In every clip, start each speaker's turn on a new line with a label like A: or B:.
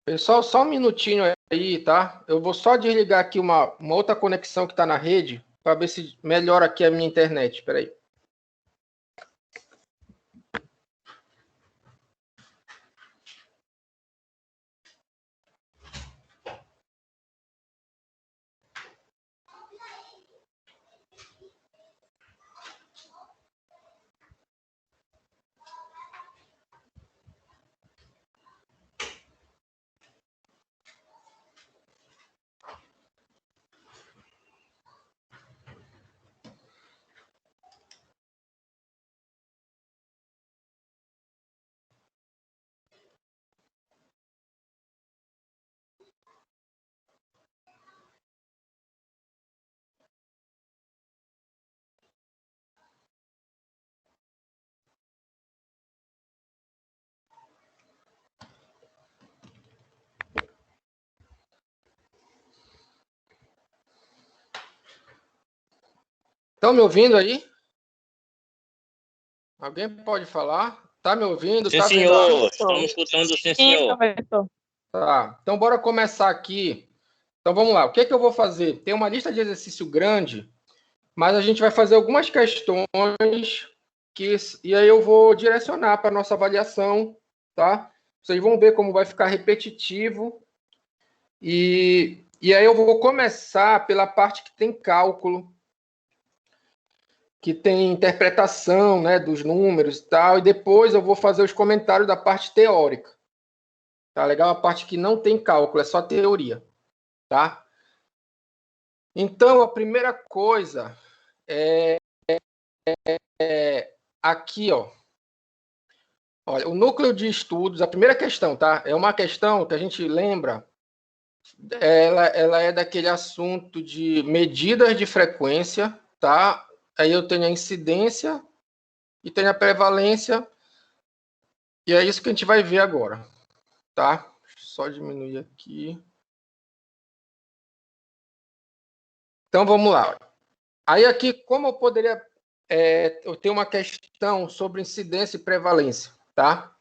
A: Pessoal, só um minutinho aí, tá? Eu vou só desligar aqui uma outra conexão que está na rede para ver se melhora aqui a minha internet. Espera aí. Estão me ouvindo aí? Alguém pode falar? Tá me ouvindo?
B: Sim,
A: tá vendo?
B: senhor. Estamos escutando, sim, senhor.
A: Tá. Então, bora começar aqui. Então, vamos lá. O que é que eu vou fazer? Tem uma lista de exercício grande, mas a gente vai fazer algumas questões e aí eu vou direcionar para a nossa avaliação, tá? Vocês vão ver como vai ficar repetitivo. E aí eu vou começar pela parte que tem cálculo, que tem interpretação, né, dos números e tal, e depois eu vou fazer os comentários da parte teórica. Tá legal? A parte que não tem cálculo, é só teoria, tá? Então, a primeira coisa é aqui, ó. Olha, o núcleo de estudos, a primeira questão, tá? É uma questão que a gente lembra, ela é daquele assunto de medidas de frequência, tá? Aí eu tenho a incidência e tenho a prevalência, e é isso que a gente vai ver agora, tá? Só diminuir aqui. Então, vamos lá. Aí aqui, como eu poderia... eu tenho uma questão sobre incidência e prevalência, tá?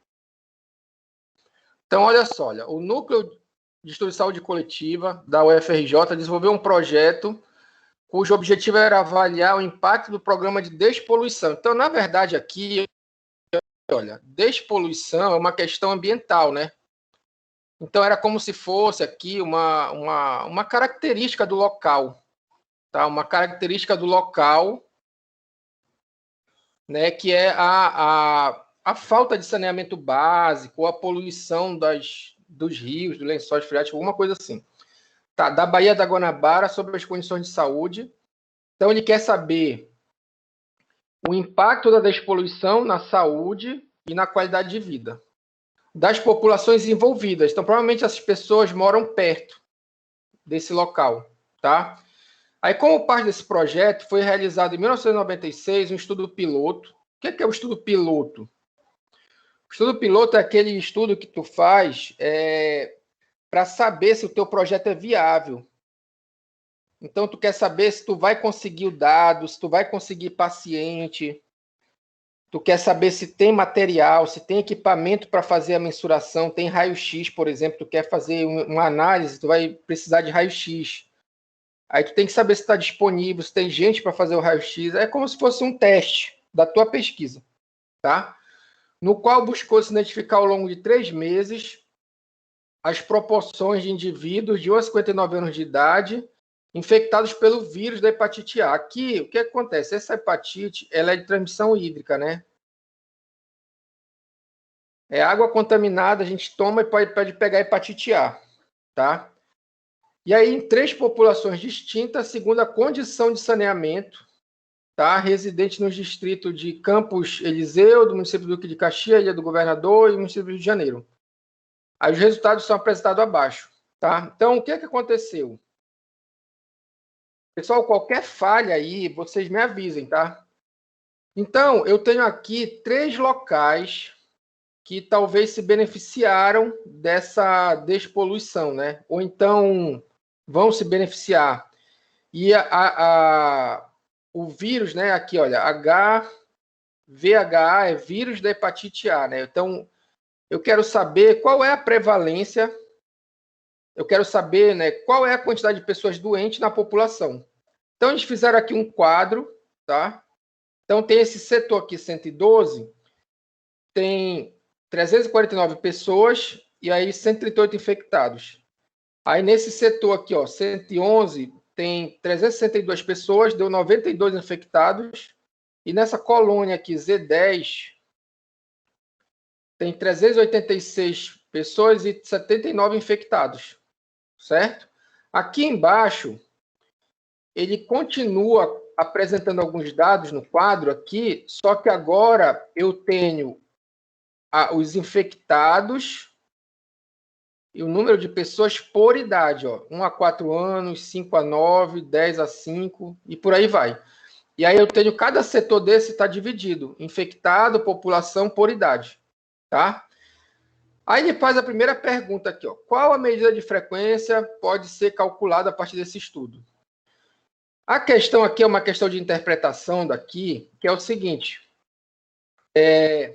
A: Então, olha só, olha, o Núcleo de Estudo de Saúde Coletiva da UFRJ desenvolveu um projeto cujo objetivo era avaliar o impacto do programa de despoluição. Então, na verdade, aqui, olha, despoluição é uma questão ambiental, né? Então, era como se fosse aqui uma característica do local, tá? Uma característica do local, né, que é a falta de saneamento básico, ou a poluição dos rios, dos lençóis freáticos, alguma coisa assim. Tá, da Baía da Guanabara sobre as condições de saúde. Então, ele quer saber o impacto da despoluição na saúde e na qualidade de vida das populações envolvidas. Então, provavelmente essas pessoas moram perto desse local, tá? Aí, como parte desse projeto, foi realizado em 1996 um estudo piloto. O que é o estudo piloto? O estudo piloto é aquele estudo que tu faz para saber se o teu projeto é viável. Então, tu quer saber se tu vai conseguir o dado, se tu vai conseguir paciente, tu quer saber se tem material, se tem equipamento para fazer a mensuração, tem raio-x, por exemplo, tu quer fazer uma análise, tu vai precisar de raio-x. Aí tu tem que saber se está disponível, se tem gente para fazer o raio-x. É como se fosse um teste da tua pesquisa, tá? No qual buscou se identificar ao longo de 3 meses as proporções de indivíduos de 1 a 59 anos de idade infectados pelo vírus da hepatite A. Aqui, o que acontece? Essa hepatite, ela é de transmissão hídrica, né? É água contaminada, a gente toma e pode pegar hepatite A, tá? E aí, em 3 populações distintas, segundo a condição de saneamento, tá? Residente nos distritos de Campos Elíseu, do município do Duque de Caxias, Ilha do Governador e município do Rio de Janeiro. Aí os resultados são apresentados abaixo, tá? Então, o que aconteceu? Pessoal, qualquer falha aí, vocês me avisem, tá? Então, eu tenho aqui 3 locais que talvez se beneficiaram dessa despoluição, né? Ou então vão se beneficiar. E o vírus, né? Aqui, olha, VHA é vírus da hepatite A, né? Então, eu quero saber qual é a prevalência eu quero saber, né, qual é a quantidade de pessoas doentes na população. Então, eles fizeram aqui um quadro, tá? Então, tem esse setor aqui, 112, tem 349 pessoas e aí 138 infectados. Aí, nesse setor aqui, ó, 111, tem 362 pessoas, deu 92 infectados. E nessa colônia aqui, Z10, tem 386 pessoas e 79 infectados, certo? Aqui embaixo, ele continua apresentando alguns dados no quadro aqui, só que agora eu tenho os infectados e o número de pessoas por idade, ó, 1 a 4 anos, 5 a 9, 10 a 5 e por aí vai. E aí eu tenho cada setor desse está dividido, infectado, população por idade, tá? Aí ele faz a primeira pergunta aqui, ó. Qual a medida de frequência pode ser calculada a partir desse estudo? A questão aqui é uma questão de interpretação daqui, que é o seguinte. Em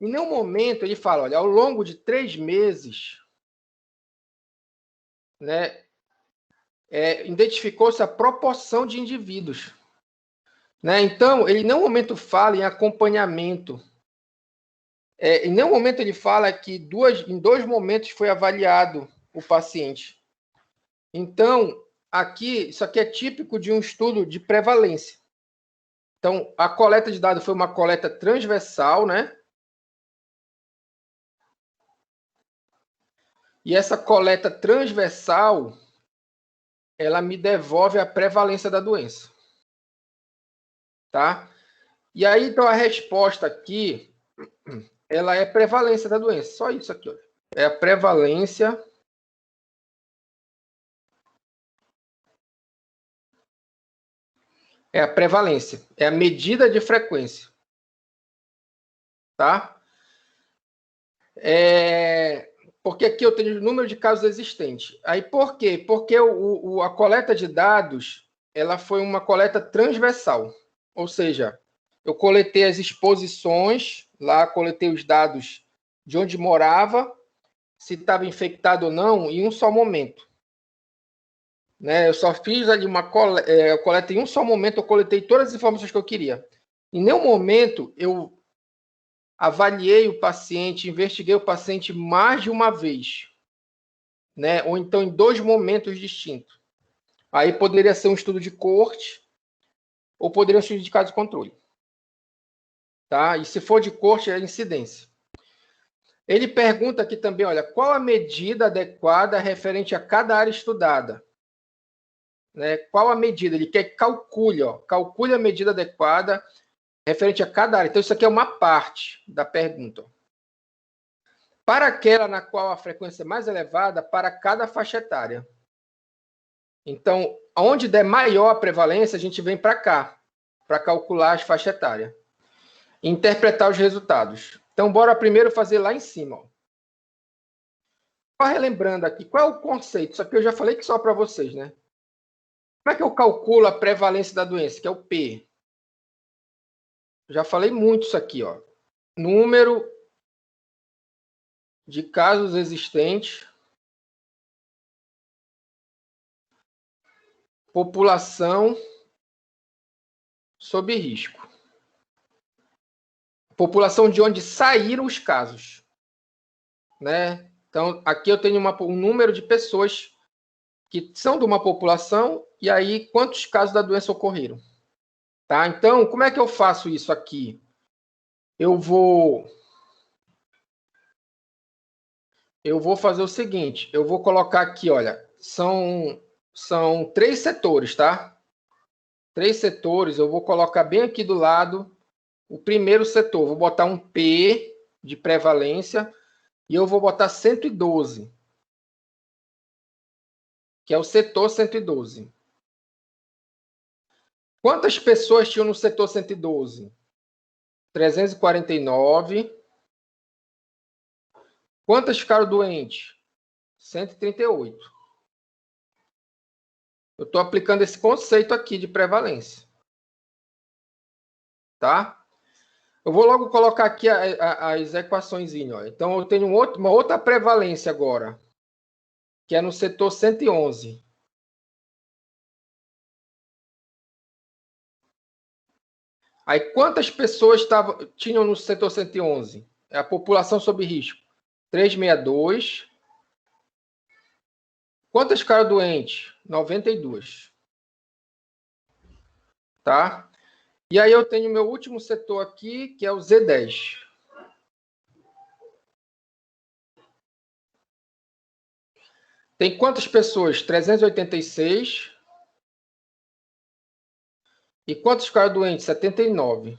A: nenhum momento ele fala, olha, ao longo de 3 meses, né, identificou-se a proporção de indivíduos. Né? Então, ele em nenhum momento fala em acompanhamento. Em nenhum momento ele fala que em 2 momentos foi avaliado o paciente. Então, isso aqui é típico de um estudo de prevalência. Então, a coleta de dados foi uma coleta transversal, né? E essa coleta transversal, ela me devolve a prevalência da doença. Tá? E aí, então, a resposta aqui, ela é prevalência da doença. Só isso aqui, ó. É a prevalência é a medida de frequência. Tá? Porque aqui eu tenho o número de casos existentes. Aí por quê? Porque a coleta de dados, ela foi uma coleta transversal. Ou seja, eu coletei as exposições, lá coletei os dados de onde morava, se estava infectado ou não, em um só momento. Né? Eu só fiz ali uma coleta em um só momento, eu coletei todas as informações que eu queria. Em nenhum momento eu avaliei o paciente, investiguei o paciente mais de uma vez, né? Ou então em 2 momentos distintos. Aí poderia ser um estudo de corte ou poderia ser um estudo de caso de controle. Tá? E se for de corte, é incidência. Ele pergunta aqui também, olha, qual a medida adequada referente a cada área estudada? Né? Qual a medida? Ele quer que calcule a medida adequada referente a cada área. Então, isso aqui é uma parte da pergunta. Para aquela na qual a frequência é mais elevada, para cada faixa etária. Então, onde der maior a prevalência, a gente vem para cá, para calcular as faixas etárias. E interpretar os resultados. Então, bora primeiro fazer lá em cima. Ó. Só relembrando aqui, qual é o conceito? Isso aqui eu já falei que só para vocês, né? Como é que eu calculo a prevalência da doença, que é o P? Já falei muito isso aqui, ó. Número de casos existentes, população sob risco. População de onde saíram os casos. Né? Então, aqui eu tenho um número de pessoas que são de uma população e aí quantos casos da doença ocorreram. Tá? Então, como é que eu faço isso aqui? Eu vou fazer o seguinte, eu vou colocar aqui, olha, são 3 setores, tá? 3 setores, eu vou colocar bem aqui do lado o primeiro setor, vou botar um P de prevalência e eu vou botar 112, que é o setor 112. Quantas pessoas tinham no setor 112? 349. Quantas ficaram doentes? 138. Eu estou aplicando esse conceito aqui de prevalência. Tá? Eu vou logo colocar aqui as equações. Então, eu tenho uma outra prevalência agora, que é no setor 111. Aí, quantas pessoas tinham no setor 111? É a população sob risco. 362. Quantas ficaram doentes? 92. Tá? E aí eu tenho meu último setor aqui, que é o Z10. Tem quantas pessoas? 386. E quantos ficaram doentes? 79.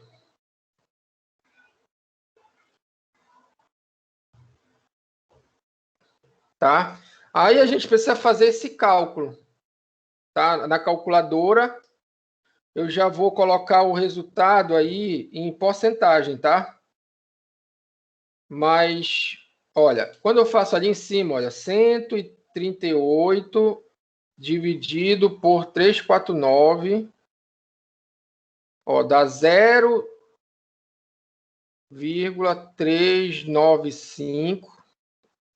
A: Tá? Aí a gente precisa fazer esse cálculo. Tá? Na calculadora, eu já vou colocar o resultado aí em porcentagem, tá? Mas, olha, quando eu faço ali em cima, olha, 138 dividido por 349, ó, dá 0,395.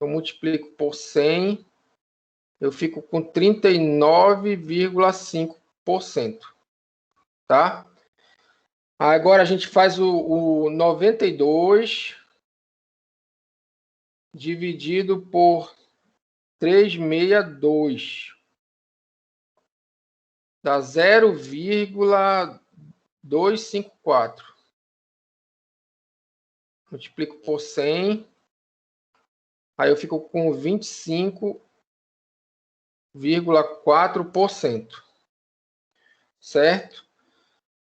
A: Eu multiplico por 100, eu fico com 39,5%. Tá? Agora a gente faz o 92 dividido por 362. Dá 0,254. Multiplico por 100. Aí eu fico com 25,4%. Certo?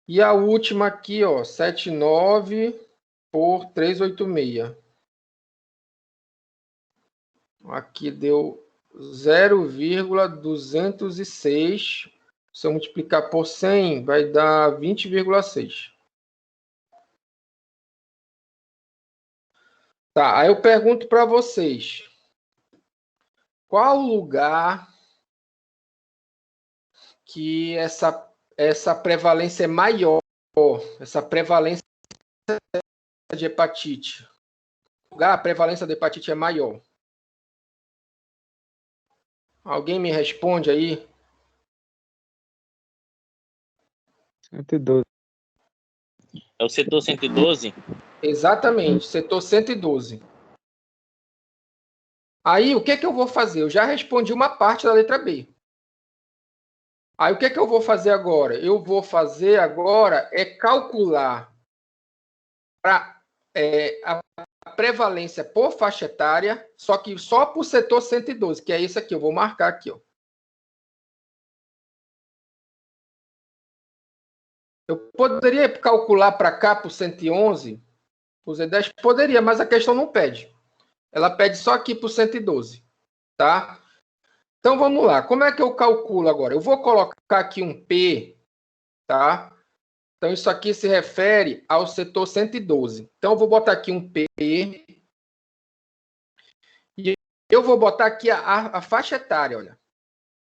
A: E a última aqui, ó, 79 por 386. Aqui deu 0,206. Se eu multiplicar por 100, vai dar 20,6. Tá, aí eu pergunto para vocês. Qual lugar que essa prevalência é maior? Essa prevalência de hepatite. Lugar, a prevalência de hepatite é maior. Alguém me responde aí?
C: 112.
B: É o setor 112?
A: Exatamente, setor 112. Aí, o que eu vou fazer? Eu já respondi uma parte da letra B. Aí, o que eu vou fazer agora? Eu vou fazer agora é calcular a prevalência por faixa etária, só que só para o setor 112, que é isso aqui. Eu vou marcar aqui, ó. Eu poderia calcular para cá, para o 111, para o Z10? Poderia, mas a questão não pede. Ela pede só aqui para o 112, tá? Então, vamos lá. Como é que eu calculo agora? Eu vou colocar aqui um P, tá? Então, isso aqui se refere ao setor 112. Então, eu vou botar aqui um P. E eu vou botar aqui a faixa etária, olha.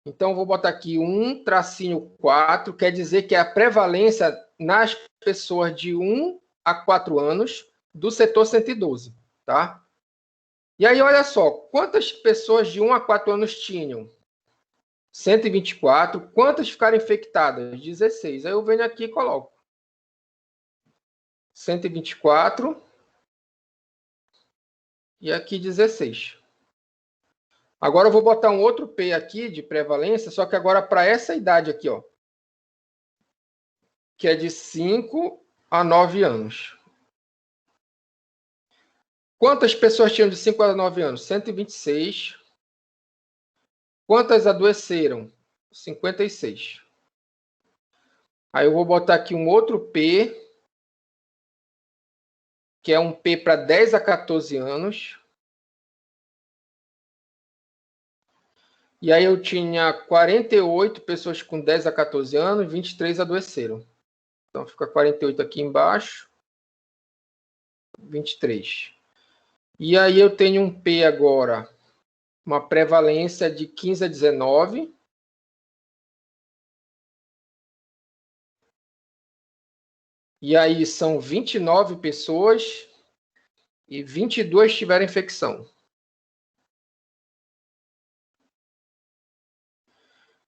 A: Então, eu vou botar aqui 1-4, quer dizer que é a prevalência nas pessoas de 1 a 4 anos do setor 112, tá? E aí, olha só, quantas pessoas de 1 a 4 anos tinham? 124. Quantas ficaram infectadas? 16. Aí eu venho aqui e coloco 124 e aqui 16. Agora eu vou botar um outro P aqui de prevalência, só que agora para essa idade aqui, ó, que é de 5 a 9 anos. Quantas pessoas tinham de 5 a 9 anos? 126. Quantas adoeceram? 56. Aí eu vou botar aqui um outro P, que é um P para 10 a 14 anos. E aí eu tinha 48 pessoas com 10 a 14 anos, 23 adoeceram. Então fica 48 aqui embaixo, 23. E aí eu tenho um P agora, uma prevalência de 15 a 19. E aí são 29 pessoas e 22 tiveram infecção.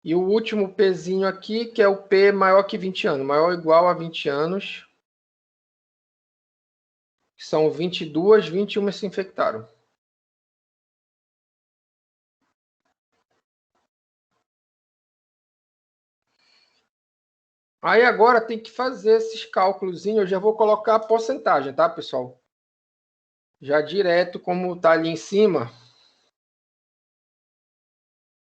A: E o último Pzinho aqui, que é o P maior que 20 anos, maior ou igual a 20 anos. São 22, 21 se infectaram. Aí agora tem que fazer esses cálculos. Eu já vou colocar a porcentagem, tá, pessoal? Já direto, como tá ali em cima.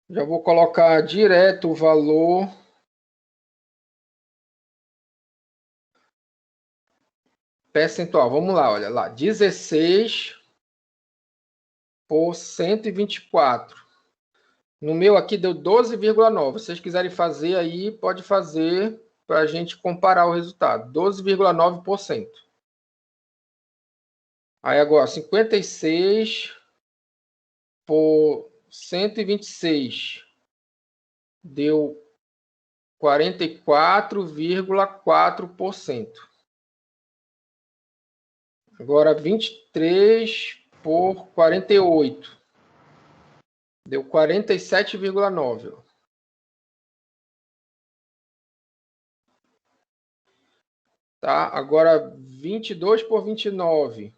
A: Já vou colocar direto o valor. Percentual. Vamos lá, olha lá. 16 por 124. No meu aqui deu 12,9. Se vocês quiserem fazer aí, pode fazer para a gente comparar o resultado. 12,9%. Aí agora, 56 por 126 deu 44,4%. Agora, 23 por 48 deu 47,9%. Tá? Agora, 22 por 29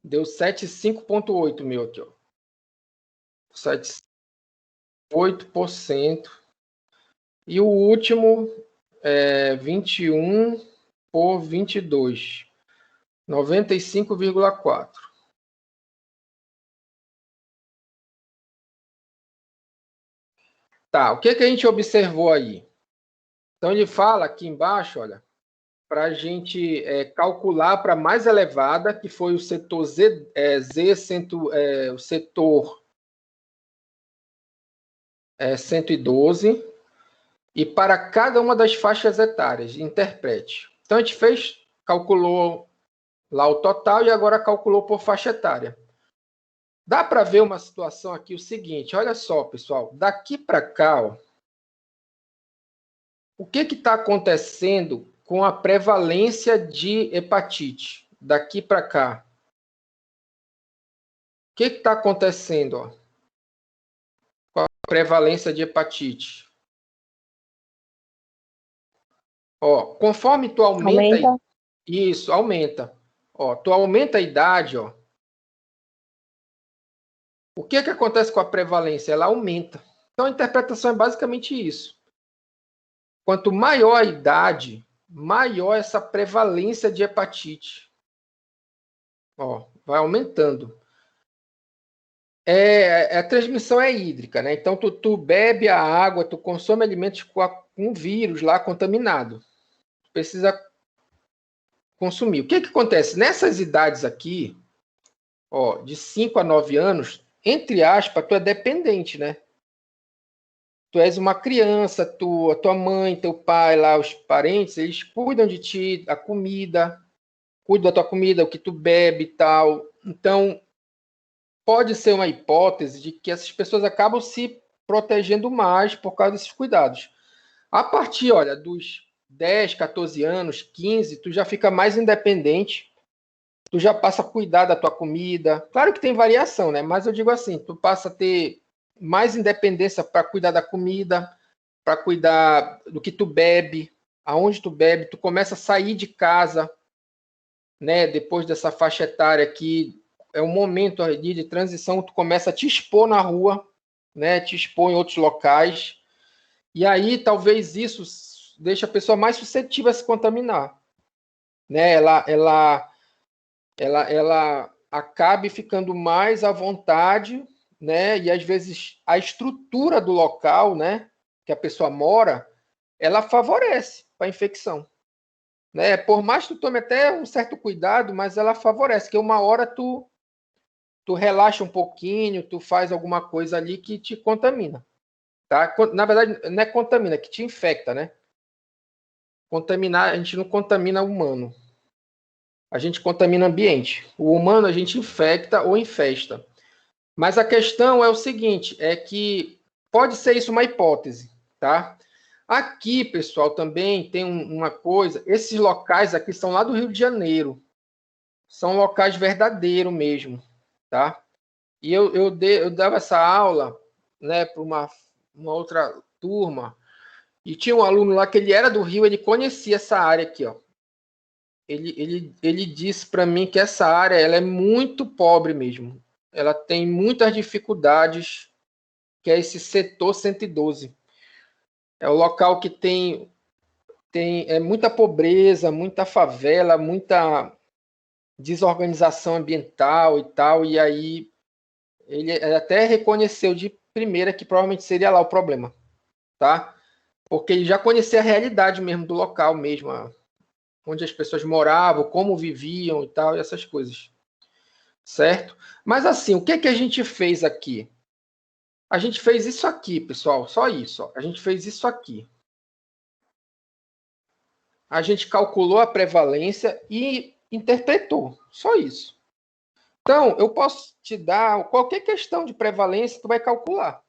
A: deu 75,8 meu aqui, ó. 8%. E o último é 21 por 22, 95,4. Tá, o que que a gente observou aí? Então ele fala aqui embaixo, olha, para a gente calcular para mais elevada, que foi o setor o setor 112, e para cada uma das faixas etárias, interprete. Então a gente calculou lá o total e agora calculou por faixa etária. Dá para ver uma situação aqui, o seguinte, olha só, pessoal, daqui para cá, ó, o que está acontecendo com a prevalência de hepatite? Daqui para cá. O que está acontecendo, ó, com a prevalência de hepatite? Ó, conforme tu aumenta. Isso, aumenta. Ó, tu aumenta a idade, ó. O que acontece com a prevalência? Ela aumenta. Então a interpretação é basicamente isso. Quanto maior a idade, maior essa prevalência de hepatite. Ó, vai aumentando. A transmissão é hídrica, né? Então tu bebe a água, tu consome alimentos com vírus lá contaminado. Tu precisa consumir. O que acontece? Nessas idades aqui, ó, de 5 a 9 anos, entre aspas, tu é dependente, né? Tu és uma criança, a tua mãe, teu pai, lá, os parentes, eles cuidam de ti, a comida, cuidam da tua comida, o que tu bebe e tal. Então, pode ser uma hipótese de que essas pessoas acabam se protegendo mais por causa desses cuidados. A partir, olha, dos 10, 14 anos, 15, tu já fica mais independente, tu já passa a cuidar da tua comida. Claro que tem variação, né? Mas eu digo assim, tu passa a ter mais independência para cuidar da comida, para cuidar do que tu bebe, aonde tu bebe, tu começa a sair de casa, né? Depois dessa faixa etária aqui, é um momento de transição, tu começa a te expor na rua, né? Te expor em outros locais. E aí, talvez isso deixe a pessoa mais suscetível a se contaminar, né? Ela acabe ficando mais à vontade, né? E às vezes a estrutura do local, né, que a pessoa mora, ela favorece para a infecção, né? Por mais que tu tome até um certo cuidado, mas ela favorece, que uma hora tu relaxa um pouquinho, tu faz alguma coisa ali que te contamina, tá? Na verdade, não é contamina, é que te infecta, né? Contaminar, a gente não contamina o humano. A gente contamina ambiente. O humano a gente infecta ou infesta. Mas a questão é o seguinte, é que pode ser isso uma hipótese, tá? Aqui, pessoal, também tem uma coisa, esses locais aqui são lá do Rio de Janeiro. São locais verdadeiros mesmo, tá? E eu dava essa aula né, para uma outra turma, e tinha um aluno lá que ele era do Rio, ele conhecia essa área aqui, ó. Ele disse para mim que essa área ela é muito pobre mesmo. Ela tem muitas dificuldades, que é esse setor 112. É o local que tem muita pobreza, muita favela, muita desorganização ambiental e tal, e aí ele até reconheceu de primeira que provavelmente seria lá o problema, tá? Porque ele já conhecia a realidade mesmo do local mesmo, onde as pessoas moravam, como viviam e tal, e essas coisas, certo? Mas assim, o que que a gente fez aqui? A gente fez isso aqui, pessoal, só isso, ó. A gente fez isso aqui. A gente calculou a prevalência e interpretou, só isso. Então, eu posso te dar qualquer questão de prevalência, tu vai calcular.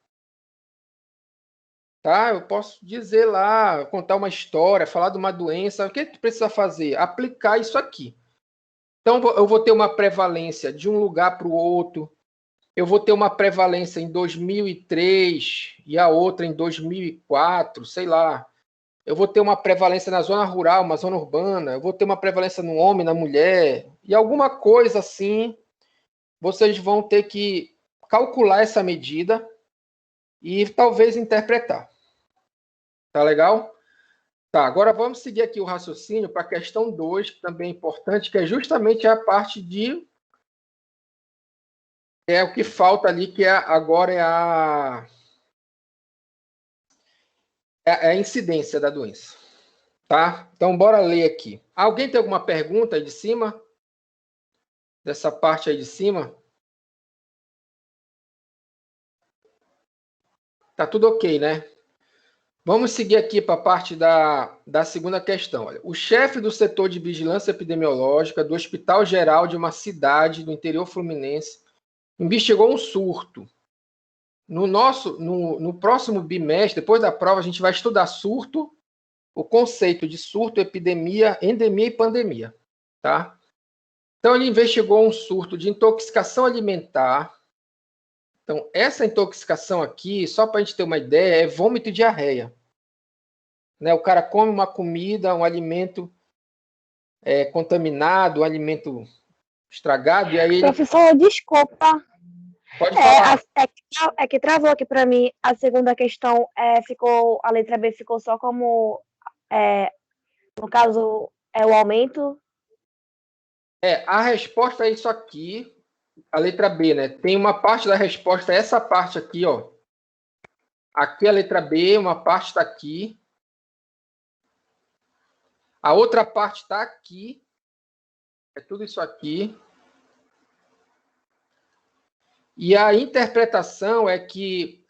A: Tá? Eu posso dizer lá, contar uma história, falar de uma doença, o que tu precisa fazer? Aplicar isso aqui. Então, eu vou ter uma prevalência de um lugar para o outro, eu vou ter uma prevalência em 2003 e a outra em 2004, sei lá. Eu vou ter uma prevalência na zona rural, uma zona urbana, eu vou ter uma prevalência no homem, na mulher, e alguma coisa assim, vocês vão ter que calcular essa medida e talvez interpretar. Tá legal? Tá, agora vamos seguir aqui o raciocínio para a questão 2, que também é importante, que é justamente a parte de... É o que falta ali, que agora é a incidência da doença. Tá? Então, bora ler aqui. Alguém tem alguma pergunta aí de cima? Dessa parte aí de cima? Tá tudo ok, né? Vamos seguir aqui para a parte da segunda questão. Olha, o chefe do setor de vigilância epidemiológica do Hospital Geral de uma cidade do interior fluminense investigou um surto. No próximo bimestre, depois da prova, a gente vai estudar surto, o conceito de surto, epidemia, endemia e pandemia. Tá? Então, ele investigou um surto de intoxicação alimentar. Então, essa intoxicação aqui, só para a gente ter uma ideia, é vômito e diarreia. Né? O cara come uma comida, um alimento contaminado, um alimento estragado, e aí ele...
D: Professor, desculpa.
A: Pode falar.
D: É que travou aqui para mim a segunda questão. A letra B ficou só como, no caso, o aumento.
A: A resposta é isso aqui, a letra B, né? Tem uma parte da resposta, essa parte aqui, ó. Aqui a letra B, uma parte está aqui. A outra parte está aqui. É tudo isso aqui. E a interpretação é que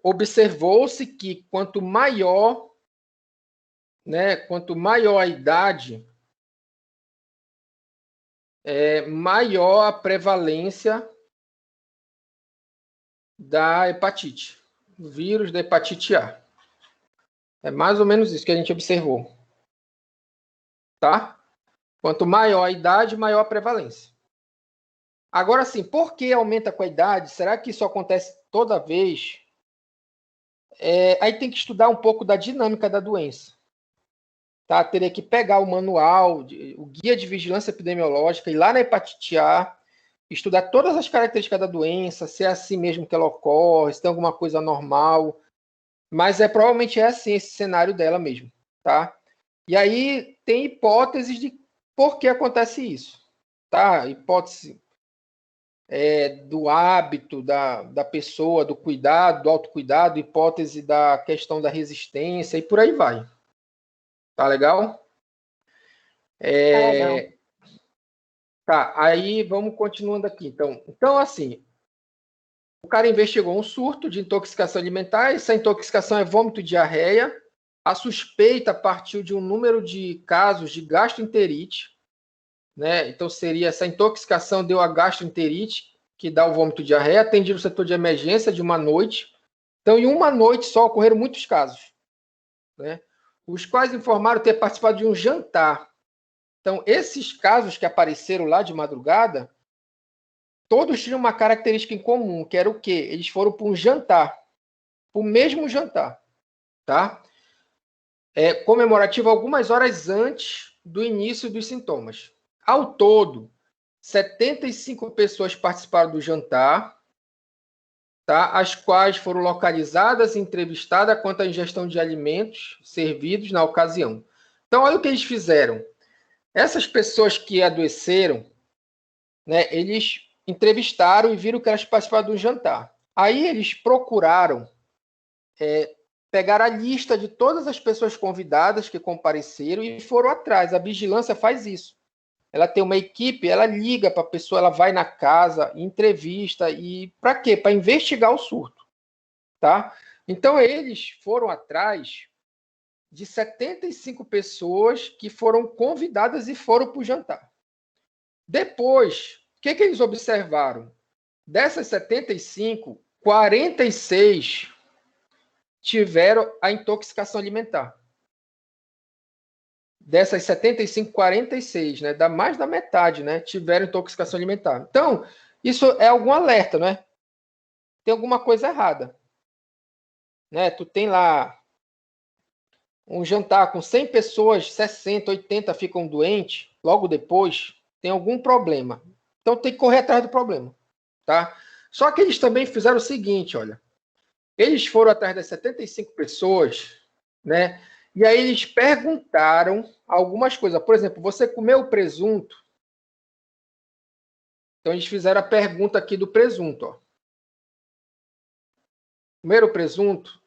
A: observou-se que quanto maior a idade, maior a prevalência da hepatite, do vírus da hepatite A. É mais ou menos isso que a gente observou. Tá? Quanto maior a idade, maior a prevalência. Agora sim, por que aumenta com a idade? Será que isso acontece toda vez? Aí tem que estudar um pouco da dinâmica da doença. Tá? Teria que pegar o manual, o guia de vigilância epidemiológica, ir lá na hepatite A, estudar todas as características da doença, se é assim mesmo que ela ocorre, se tem alguma coisa normal. Mas provavelmente é assim esse cenário dela mesmo. Tá? E aí tem hipóteses de por que acontece isso. Tá? Hipótese do hábito da pessoa, do cuidado, do autocuidado, hipótese da questão da resistência e por aí vai. Tá legal?
D: Legal.
A: Tá, aí vamos continuando aqui. Então, assim, o cara investigou um surto de intoxicação alimentar, essa intoxicação é vômito e diarreia. A suspeita partiu de um número de casos de gastroenterite, né? Então, seria essa intoxicação deu a gastroenterite, que dá o vômito e diarreia, atendido no setor de emergência de uma noite. Então, em uma noite só ocorreram muitos casos, né? Os quais informaram ter participado de um jantar. Então, esses casos que apareceram lá de madrugada todos tinham uma característica em comum, que era o quê? Eles foram para um jantar, para o mesmo jantar, tá? Comemorativo algumas horas antes do início dos sintomas. Ao todo, 75 pessoas participaram do jantar, tá? As quais foram localizadas e entrevistadas quanto à ingestão de alimentos servidos na ocasião. Então, olha o que eles fizeram. Essas pessoas que adoeceram, né, eles entrevistaram e viram que elas participaram do jantar. Aí eles procuraram pegar a lista de todas as pessoas convidadas que compareceram e foram atrás. A vigilância faz isso. Ela tem uma equipe, ela liga para a pessoa, ela vai na casa, entrevista, e para quê? Para investigar o surto. Tá? Então, eles foram atrás de 75 pessoas que foram convidadas e foram para o jantar. Depois, o que eles observaram? Dessas 75, 46 tiveram a intoxicação alimentar. Dessas 75, 46, né? Dá mais da metade, né? Tiveram intoxicação alimentar. Então, isso é algum alerta, né? Tem alguma coisa errada. Né? Tu tem lá um jantar com 100 pessoas, 60, 80 ficam doentes, logo depois, tem algum problema. Então, tem que correr atrás do problema. Tá? Só que eles também fizeram o seguinte, olha. Eles foram atrás das 75 pessoas, né? E aí eles perguntaram algumas coisas. Por exemplo, você comeu presunto? Então, eles fizeram a pergunta aqui do presunto. Ó. Comeram presunto?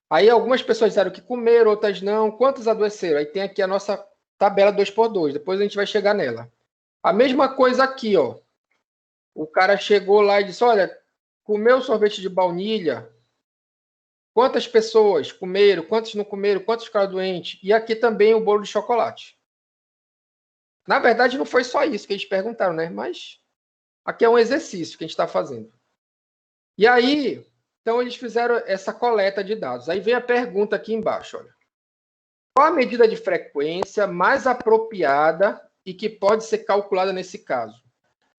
A: Aí algumas pessoas disseram que comeram, outras não. Quantos adoeceram? Aí tem aqui a nossa tabela 2x2. Depois a gente vai chegar nela. A mesma coisa aqui, ó. O cara chegou lá e disse, olha, comeu sorvete de baunilha? Quantas pessoas comeram? Quantos não comeram? Quantos ficaram doentes? E aqui também o bolo de chocolate. Na verdade, não foi só isso que eles perguntaram, né? Mas aqui é um exercício que a gente está fazendo. E aí, então, eles fizeram essa coleta de dados. Aí vem a pergunta aqui embaixo, olha. Qual a medida de frequência mais apropriada e que pode ser calculada nesse caso?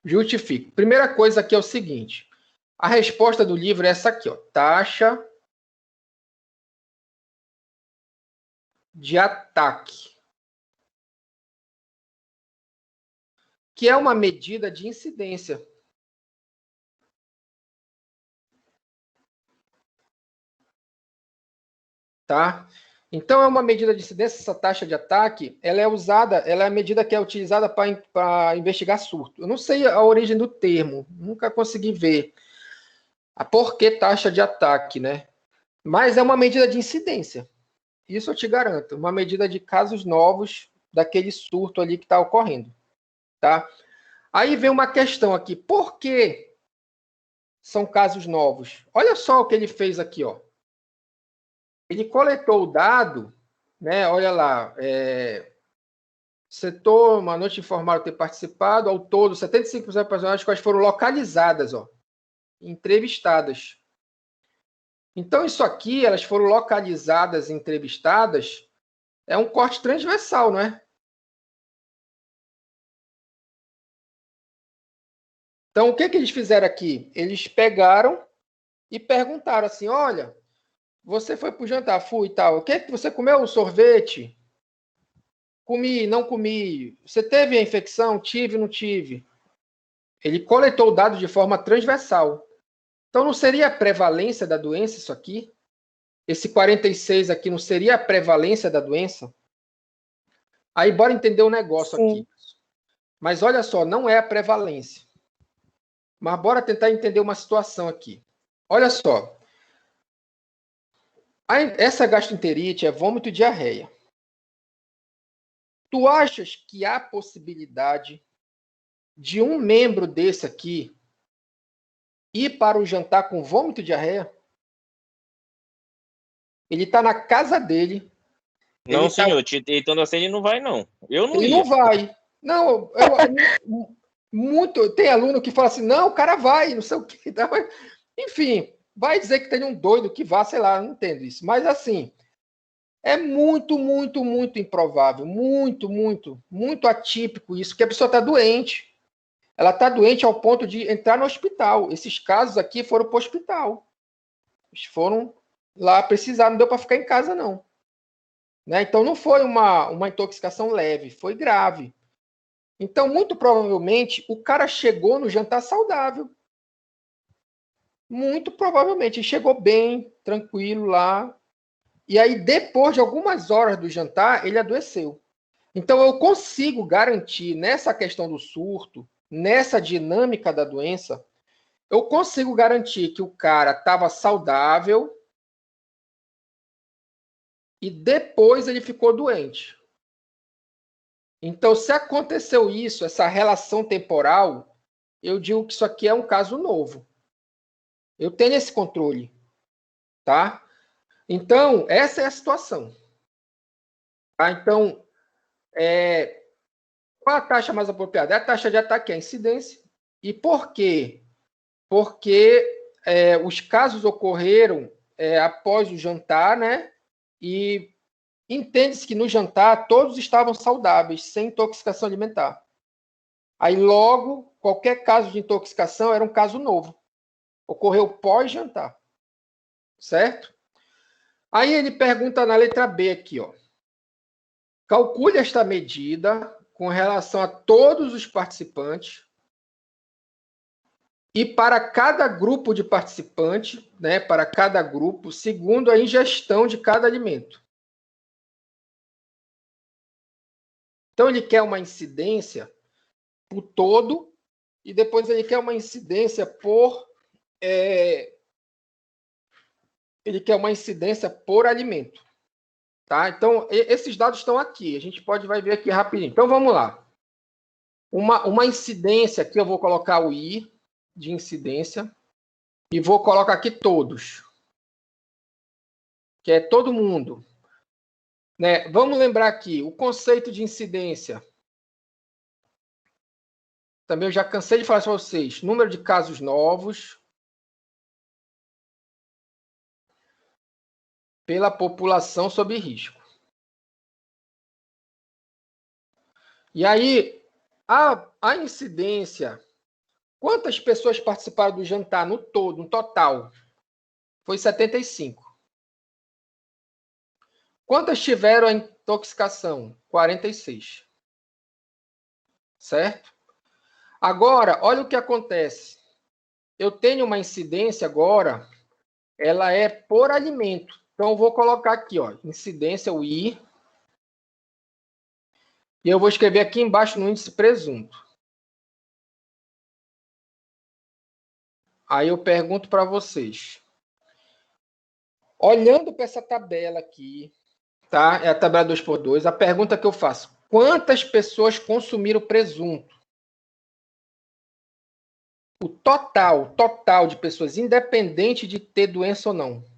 A: Justifico. Primeira coisa aqui é o seguinte. A resposta do livro é essa aqui, ó. Taxa de ataque, que é uma medida de incidência. Tá? Então, é uma medida de incidência, essa taxa de ataque, ela é usada, ela é a medida que é utilizada para investigar surto. Eu não sei a origem do termo, nunca consegui ver a por que taxa de ataque, né? Mas é uma medida de incidência. Isso eu te garanto, uma medida de casos novos daquele surto ali que está ocorrendo, tá? Aí vem uma questão aqui, por que são casos novos? Olha só o que ele fez aqui, ó. Ele coletou o dado, né? Olha lá, setor, uma noite informaram ter participado, ao todo, 75% das personagens quais foram localizadas, ó, entrevistadas. Então, isso aqui, elas foram localizadas, entrevistadas, é um corte transversal, não é? Então, o que eles fizeram aqui? Eles pegaram e perguntaram assim, olha, você foi para o jantar, fui e tal, o que você comeu? Sorvete? Comi, não comi. Você teve a infecção? Tive, não tive. Ele coletou o dado de forma transversal. Então, não seria a prevalência da doença isso aqui? Esse 46 aqui não seria a prevalência da doença? Aí, bora entender o negócio
D: Sim.
A: aqui. Mas olha só, não é a prevalência. Mas bora tentar entender uma situação aqui. Olha só. Essa gastroenterite é vômito e diarreia. Tu achas que há possibilidade de um membro desse aqui ir para o jantar com vômito e diarreia? Ele está na casa dele.
B: Não, senhor, então assim ele não vai, não. Eu não
A: Ele
B: ia.
A: não vai. Não, muito. Tem aluno que fala assim, não, o cara vai, não sei o que. Enfim, vai dizer que tem um doido que vá, sei lá, não entendo isso. Mas assim, é muito, muito, muito improvável. Muito, muito, muito atípico isso, que a pessoa está doente. Ela está doente ao ponto de entrar no hospital. Esses casos aqui foram para o hospital. Eles foram lá precisar, não deu para ficar em casa, não. Né? Então, não foi uma intoxicação leve, foi grave. Então, muito provavelmente, o cara chegou no jantar saudável. Muito provavelmente. Ele chegou bem, tranquilo lá. E aí, depois de algumas horas do jantar, ele adoeceu. Então, eu consigo garantir, nessa questão do surto, nessa dinâmica da doença, eu consigo garantir que o cara estava saudável e depois ele ficou doente. Então, se aconteceu isso, essa relação temporal, eu digo que isso aqui é um caso novo. Eu tenho esse controle, tá? Então, essa é a situação. Tá? Então, qual a taxa mais apropriada? É a taxa de ataque, a incidência. E por quê? Porque os casos ocorreram após o jantar, né? E entende-se que no jantar todos estavam saudáveis, sem intoxicação alimentar. Aí, logo, qualquer caso de intoxicação era um caso novo. Ocorreu pós-jantar. Certo? Aí ele pergunta na letra B aqui, ó. Calcule esta medida com relação a todos os participantes e para cada grupo de participantes, né, para cada grupo, segundo a ingestão de cada alimento. Então, ele quer uma incidência por todo e depois ele quer uma incidência por alimento. Tá? Então, esses dados estão aqui. A gente vai ver aqui rapidinho. Então, vamos lá. Uma incidência aqui, eu vou colocar o I de incidência e vou colocar aqui todos. Que é todo mundo. Né? Vamos lembrar aqui, o conceito de incidência. Também eu já cansei de falar para vocês. Número de casos novos pela população sob risco. E aí, a incidência, quantas pessoas participaram do jantar no todo, no total? Foi 75. Quantas tiveram a intoxicação? 46. Certo? Agora, olha o que acontece. Eu tenho uma incidência agora, ela é por alimento. Então, eu vou colocar aqui, ó, incidência, o I. E eu vou escrever aqui embaixo no índice presunto. Aí eu pergunto para vocês. Olhando para essa tabela aqui, tá? É a tabela 2x2. A pergunta que eu faço: quantas pessoas consumiram presunto? O total de pessoas, independente de ter doença ou não.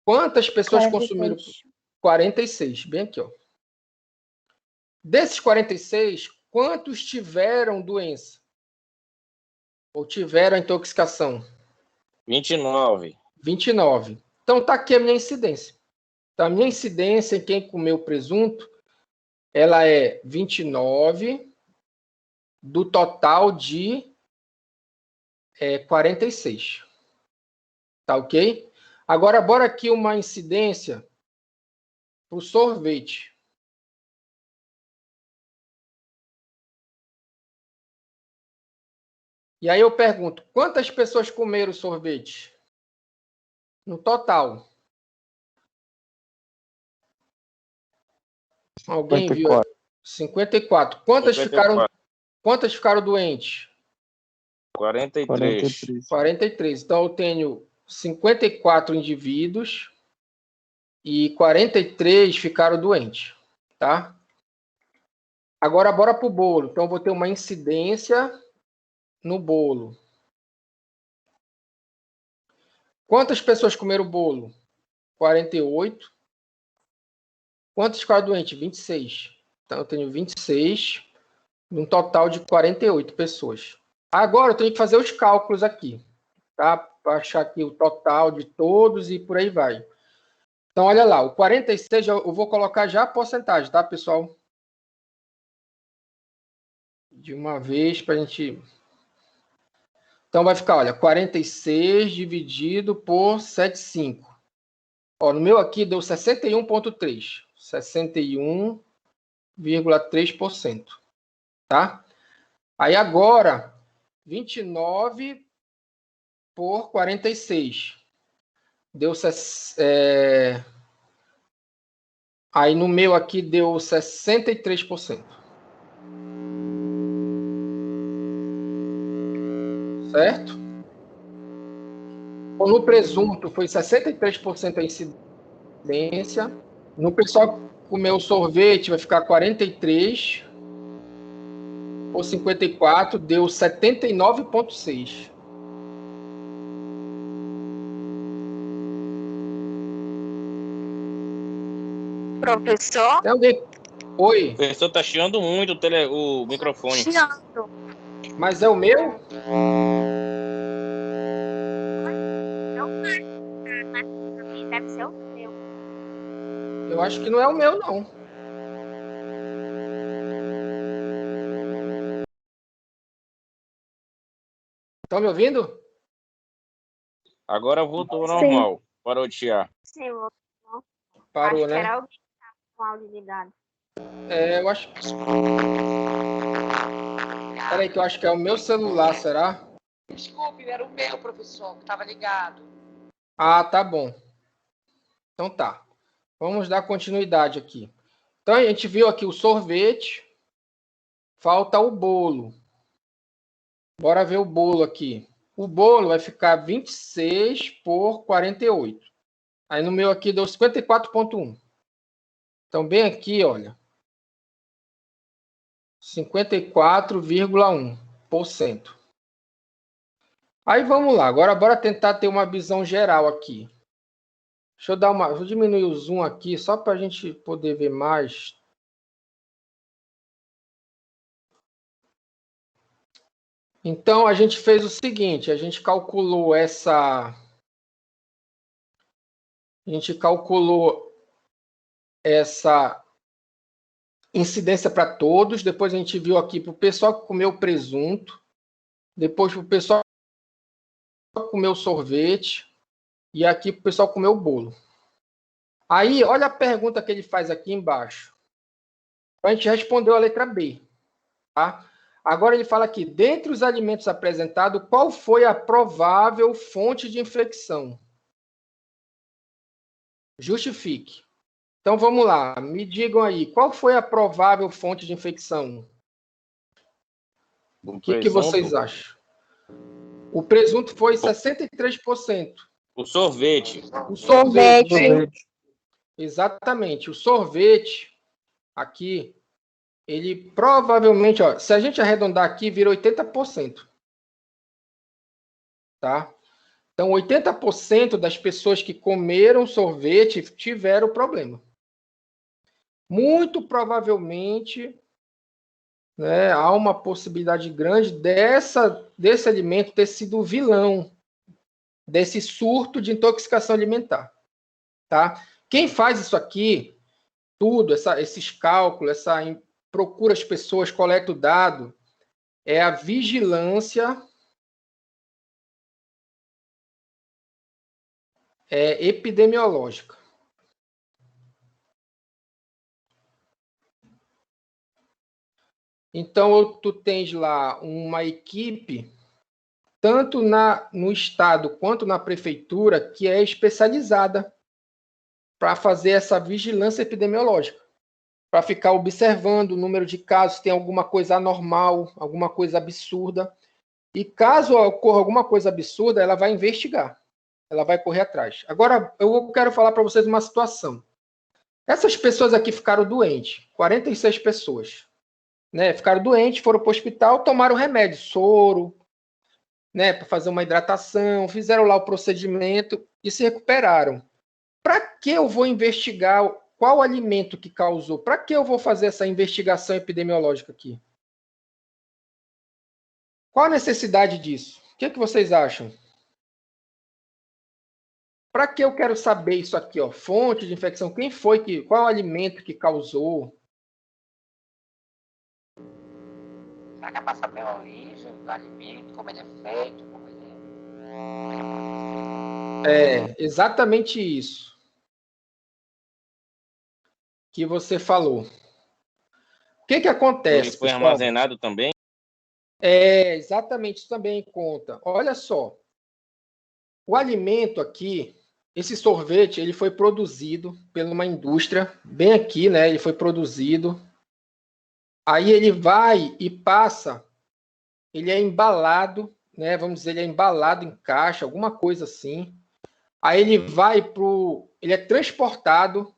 A: Quantas pessoas
D: 46.
A: consumiram? 46, bem aqui, ó. Desses 46, quantos tiveram doença? Ou tiveram a intoxicação?
B: 29.
A: 29. Então, tá aqui a minha incidência. Então, a minha incidência em quem comeu presunto, ela é 29 do total de 46. Tá ok? Agora, bora aqui uma incidência para o sorvete. E aí eu pergunto, quantas pessoas comeram sorvete? No total. Alguém
C: 54.
A: viu? 54. Quantas
B: 54.
A: ficaram doentes?
B: 43.
A: 43. Então, eu tenho 54 indivíduos e 43 ficaram doentes. Tá? Agora, bora para o bolo. Então, eu vou ter uma incidência no bolo. Quantas pessoas comeram o bolo? 48. Quantos ficaram doentes? 26. Então, eu tenho 26, num total de 48 pessoas. Agora, eu tenho que fazer os cálculos aqui, tá? Para achar aqui o total de todos e por aí vai. Então, olha lá, o 46, eu vou colocar já a porcentagem, tá, pessoal? de uma vez para a gente... Então, vai ficar, olha, 46 dividido por 7,5. Ó, no meu aqui deu 61,3. 61,3%. Tá? Aí agora, 29 por 46. Deu... Aí no meu aqui deu 63%. Certo? No presunto foi 63% a incidência. No pessoal que comeu sorvete vai ficar 43 por 54, deu 79,6.
D: Professor?
A: Tem alguém? Oi,
B: O professor tá chiando muito o microfone.
D: Chiando.
A: mas é o meu?
D: Deve ser o meu.
A: Eu acho que não é o meu, não. Estão me ouvindo?
B: Agora voltou ao
D: Sim.
B: normal. Parou de chiar.
D: Sim, eu
A: Parou,
D: acho que
A: né?
D: era alguém que estava com áudio ligado.
A: Eu acho. Peraí, que eu acho que é o meu celular, será?
E: Desculpe, era o meu professor que estava ligado.
A: Ah, tá bom. Então tá. Vamos dar continuidade aqui. Então a gente viu aqui o sorvete. Falta o bolo. Bora ver o bolo aqui. O bolo vai ficar 26 por 48. Aí no meu aqui deu 54,1. Então bem aqui, olha. 54,1%. Aí vamos lá. Agora bora tentar ter uma visão geral aqui. Deixa eu dar uma... Vou diminuir o zoom aqui só para a gente poder ver mais. Então, a gente fez o seguinte. A gente calculou essa incidência para todos. Depois a gente viu aqui para o pessoal que comeu presunto. Depois para o pessoal que comeu sorvete. E aqui para o pessoal que comeu bolo. Aí, olha a pergunta que ele faz aqui embaixo. A gente respondeu a letra B. Tá? Agora ele fala aqui, dentre os alimentos apresentados, qual foi a provável fonte de infecção? Justifique. Então, vamos lá. Me digam aí, qual foi a provável fonte de infecção? O que vocês acham? O presunto foi 63%.
B: O sorvete.
A: O sorvete.
C: Sorvete.
A: Exatamente. O sorvete, aqui, ele provavelmente, ó, se a gente arredondar aqui, vira 80%. Tá? Então, 80% das pessoas que comeram sorvete tiveram problema. Muito provavelmente, né, há uma possibilidade grande desse alimento ter sido o vilão desse surto de intoxicação alimentar. Tá? Quem faz isso aqui, tudo, esses cálculos, procura as pessoas, coleta o dado, é a vigilância epidemiológica. Então, tu tens lá uma equipe, tanto no estado quanto na prefeitura, que é especializada para fazer essa vigilância epidemiológica, para ficar observando o número de casos, se tem alguma coisa anormal, alguma coisa absurda. E caso ocorra alguma coisa absurda, ela vai investigar, ela vai correr atrás. Agora, eu quero falar para vocês uma situação. Essas pessoas aqui ficaram doentes, 46 pessoas. Né, ficaram doentes, foram para o hospital, tomaram remédio, soro, né, para fazer uma hidratação, fizeram lá o procedimento e se recuperaram. Para que eu vou investigar qual alimento que causou? Para que eu vou fazer essa investigação epidemiológica aqui? Qual a necessidade disso? O que vocês acham? Para que eu quero saber isso aqui? Ó, fonte de infecção, qual alimento que causou?
E: Será que é para saber a origem do alimento, como ele é feito, como ele
A: É exatamente isso que você falou. O que
B: Ele
A: acontece,
B: foi
A: pessoal?
B: armazenado também?
A: Exatamente, isso também conta. Olha só, o alimento aqui, esse sorvete, ele foi produzido por uma indústria, bem aqui, né? Ele foi produzido. Aí ele vai e passa, ele é embalado, né? Vamos dizer, ele é embalado em caixa, alguma coisa assim. Aí ele vai ele é transportado.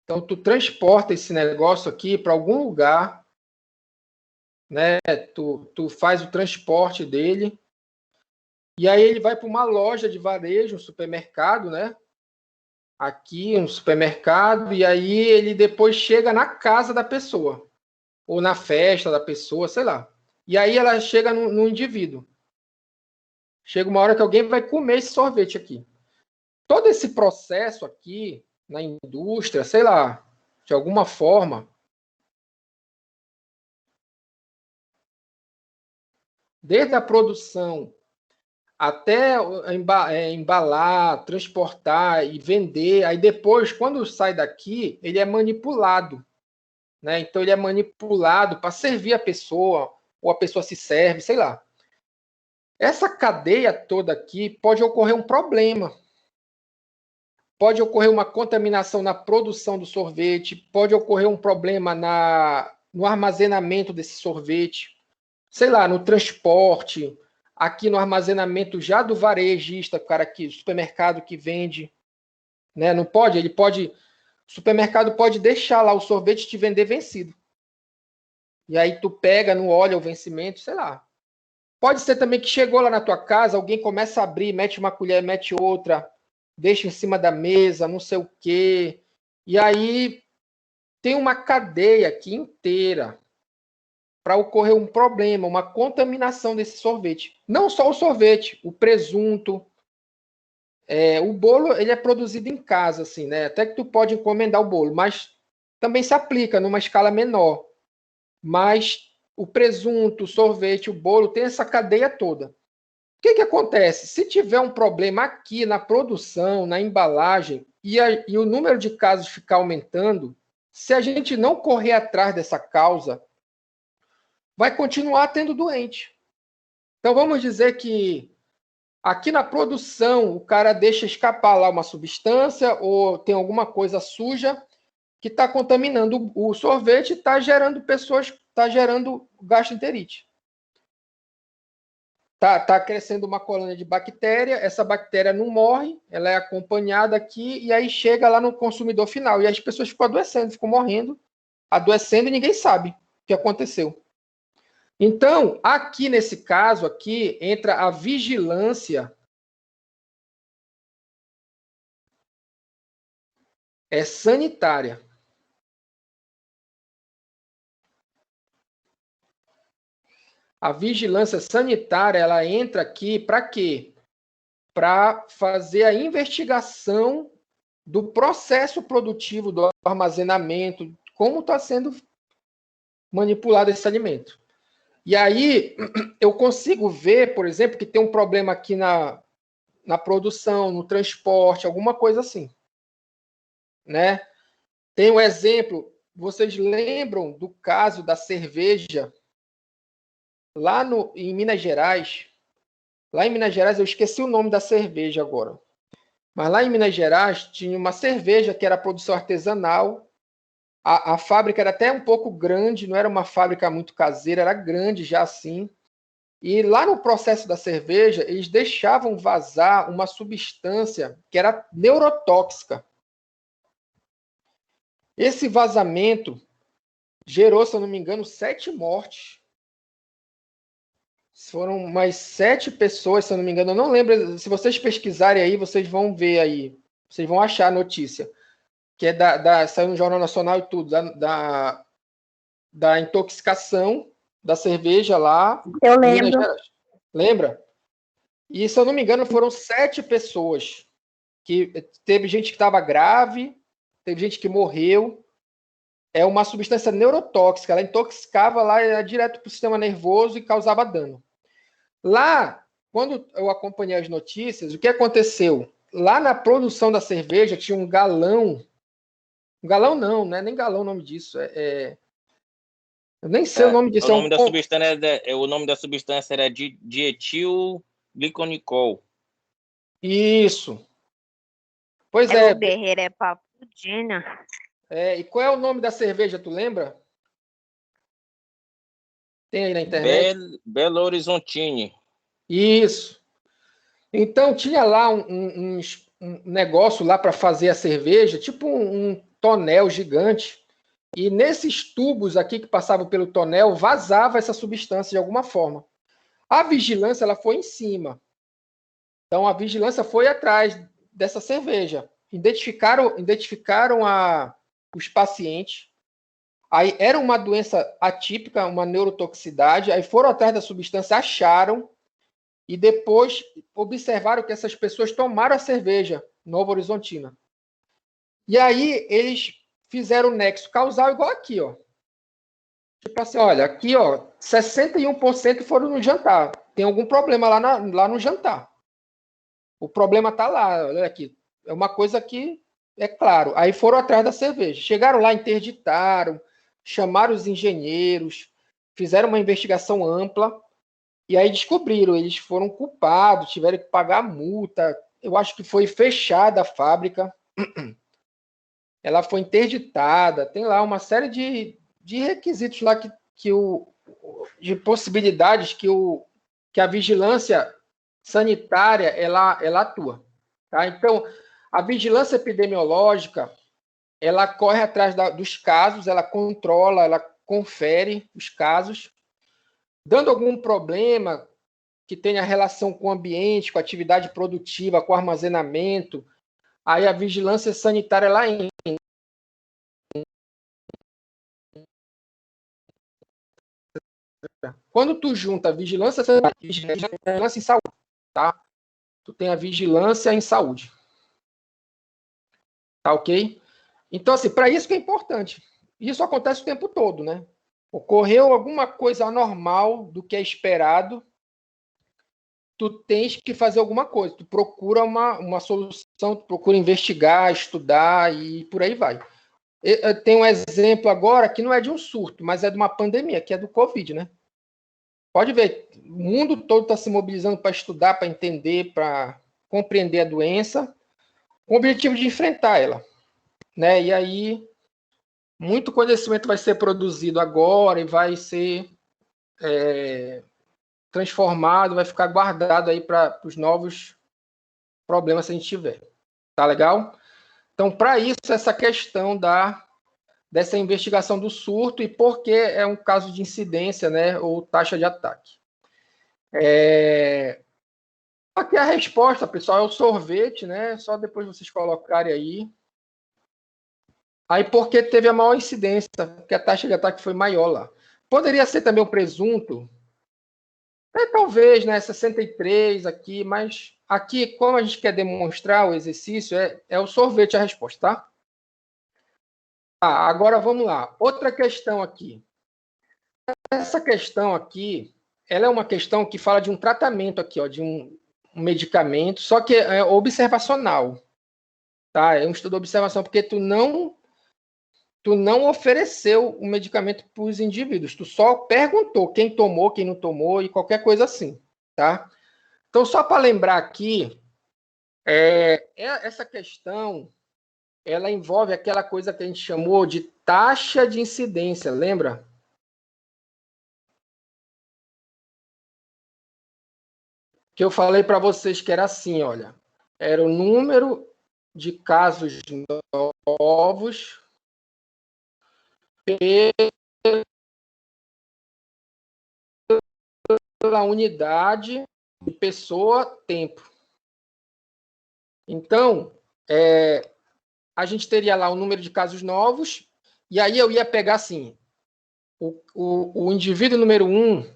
A: Então tu transporta esse negócio aqui para algum lugar, né? Tu faz o transporte dele. E aí ele vai para uma loja de varejo, um supermercado, né? Aqui, um supermercado, e aí ele depois chega na casa da pessoa, ou na festa da pessoa, sei lá. E aí ela chega no indivíduo. Chega uma hora que alguém vai comer esse sorvete aqui. Todo esse processo aqui, na indústria, sei lá, de alguma forma, desde a produção até embalar, transportar e vender. Aí depois, quando sai daqui, ele é manipulado, né? Então ele é manipulado para servir a pessoa, ou a pessoa se serve, sei lá. Essa cadeia toda aqui pode ocorrer um problema. Pode ocorrer uma contaminação na produção do sorvete, pode ocorrer um problema no armazenamento desse sorvete, sei lá, no transporte, aqui no armazenamento já do varejista, o cara aqui, supermercado que vende, né? Não pode, o supermercado pode deixar lá o sorvete e te vender vencido. E aí tu pega, não olha o vencimento, sei lá. Pode ser também que chegou lá na tua casa, alguém começa a abrir, mete uma colher, mete outra, deixa em cima da mesa, não sei o quê. E aí tem uma cadeia aqui inteira para ocorrer um problema, uma contaminação desse sorvete. Não só o sorvete, o presunto, o bolo, ele é produzido em casa, assim, né? Até que tu pode encomendar o bolo, mas também se aplica numa escala menor. Mas o presunto, o sorvete, o bolo, tem essa cadeia toda. O que acontece? Se tiver um problema aqui na produção, na embalagem, e o número de casos ficar aumentando, se a gente não correr atrás dessa causa, vai continuar tendo doente. Então vamos dizer que aqui na produção o cara deixa escapar lá uma substância ou tem alguma coisa suja que está contaminando o sorvete e está gerando está gerando gastroenterite. Tá crescendo uma colônia de bactéria, essa bactéria não morre, ela é acompanhada aqui e aí chega lá no consumidor final. E as pessoas ficam adoecendo, ficam morrendo, adoecendo e ninguém sabe o que aconteceu. Então, aqui nesse caso aqui, entra a vigilância sanitária. A vigilância sanitária, ela entra aqui para quê? Para fazer a investigação do processo produtivo, do armazenamento, como está sendo manipulado esse alimento. E aí, eu consigo ver, por exemplo, que tem um problema aqui na produção, no transporte, alguma coisa assim. Né? Tem um exemplo, vocês lembram do caso da cerveja lá em Minas Gerais? Lá em Minas Gerais, eu esqueci o nome da cerveja agora. Mas lá em Minas Gerais tinha uma cerveja que era produção artesanal. A fábrica era até um pouco grande, não era uma fábrica muito caseira, era grande já assim. E lá no processo da cerveja, eles deixavam vazar uma substância que era neurotóxica. Esse vazamento gerou, se eu não me engano, 7 mortes. Foram mais 7 pessoas, se eu não me engano. Eu não lembro. Se vocês pesquisarem aí, vocês vão ver aí. Vocês vão achar a notícia. Que é saiu no Jornal Nacional e tudo. Da intoxicação da cerveja lá.
D: Eu
A: em Minas
D: lembro.
A: Gerais. Lembra? E, se eu não me engano, foram 7 pessoas. Que teve gente que estava grave, teve gente que morreu. é uma substância neurotóxica, ela intoxicava lá, era direto para o sistema nervoso e causava dano. Lá, quando eu acompanhei as notícias, o que aconteceu? Lá na produção da cerveja tinha um galão não, não é nem galão o nome disso, eu nem sei o nome disso.
B: O nome da substância o nome da substância era dietilglicol.
A: Isso. Pois é.
F: O Berreiro é papudina.
A: E qual é o nome da cerveja, tu lembra? Tem aí na internet?
B: Belo Horizontine.
A: Isso. Então tinha lá um negócio lá para fazer a cerveja, tipo um tonel gigante. E nesses tubos aqui que passavam pelo tonel, vazava essa substância de alguma forma. A vigilância ela foi em cima. Então a vigilância foi atrás dessa cerveja. Identificaram os pacientes. Aí era uma doença atípica, uma neurotoxicidade. Aí foram atrás da substância, acharam. E depois observaram que essas pessoas tomaram a cerveja Novo Horizontina. E aí eles fizeram o nexo causal igual aqui, ó. Tipo assim, olha, aqui, ó, 61% foram no jantar. Tem algum problema lá no jantar. O problema tá lá, olha aqui. É uma coisa que é claro. Aí foram atrás da cerveja. Chegaram lá, interditaram, chamaram os engenheiros, fizeram uma investigação ampla. E aí descobriram, eles foram culpados, tiveram que pagar multa. Eu acho que foi fechada a fábrica. Ela foi interditada. Tem lá uma série de requisitos lá de possibilidades que a vigilância sanitária ela atua. Tá? Então, a vigilância epidemiológica ela corre atrás dos casos, ela controla, ela confere os casos. Dando algum problema que tenha relação com o ambiente, com a atividade produtiva, com o armazenamento, aí a vigilância sanitária ela entra. Quando tu junta a vigilância sanitária e vigilância em saúde, tá? Tu tem a vigilância em saúde. Tá ok? Então, assim, para isso que é importante. Isso acontece o tempo todo, né? Ocorreu alguma coisa anormal do que é esperado, tu tens que fazer alguma coisa, tu procura uma solução, tu procura investigar, estudar e por aí vai. Eu tenho um exemplo agora que não é de um surto, mas é de uma pandemia, que é do Covid, né? Pode ver, o mundo todo está se mobilizando para estudar, para entender, para compreender a doença, com o objetivo de enfrentar ela, né? E aí, muito conhecimento vai ser produzido agora e vai ser transformado, vai ficar guardado aí para os novos problemas que a gente tiver. Tá legal? Então, para isso, essa questão dessa investigação do surto e por que é um caso de incidência, né, ou taxa de ataque. Aqui a resposta, pessoal, é o sorvete, né? Só depois vocês colocarem aí. Aí, por que teve a maior incidência? Porque a taxa de ataque foi maior lá. Poderia ser também o presunto, talvez, né, 63 aqui, mas aqui, como a gente quer demonstrar o exercício, é o sorvete a resposta, tá? Agora vamos lá. Outra questão aqui. Essa questão aqui, ela é uma questão que fala de um tratamento aqui, ó, de um medicamento, só que é observacional, tá? É um estudo de observação, porque tu não ofereceu o medicamento para os indivíduos, tu só perguntou quem tomou, quem não tomou e qualquer coisa assim, tá? Então, só para lembrar aqui, essa questão, ela envolve aquela coisa que a gente chamou de taxa de incidência, lembra? Que eu falei para vocês que era assim, olha, era o número de casos novos pela unidade de pessoa tempo. Então, a gente teria lá o número de casos novos, e aí eu ia pegar assim, o indivíduo número 1,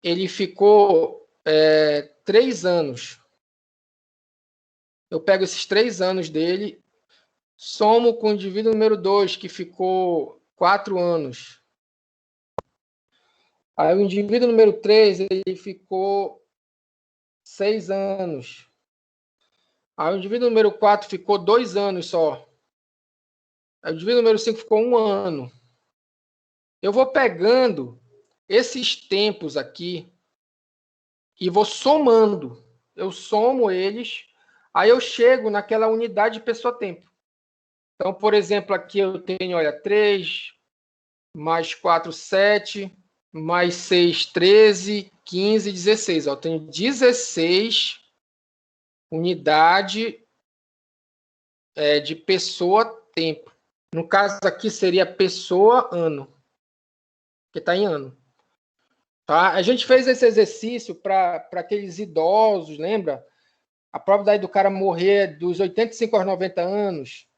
A: ele ficou 3 anos. Eu pego esses 3 anos dele, somo com o indivíduo número 2, que ficou 4 anos. Aí o indivíduo número 3, ele ficou 6 anos. Aí o indivíduo número 4 ficou 2 anos só. Aí o indivíduo número 5 ficou 1 ano. Eu vou pegando esses tempos aqui e vou somando. Eu somo eles, aí eu chego naquela unidade de pessoa-tempo. Então, por exemplo, aqui eu tenho, olha, 3, mais 4, 7, mais 6, 13, 15, 16. Ó, eu tenho 16 unidades de pessoa-tempo. No caso aqui seria pessoa-ano, que está em ano. Tá? A gente fez esse exercício para aqueles idosos, lembra? A probabilidade do cara morrer dos 85 aos 90 anos.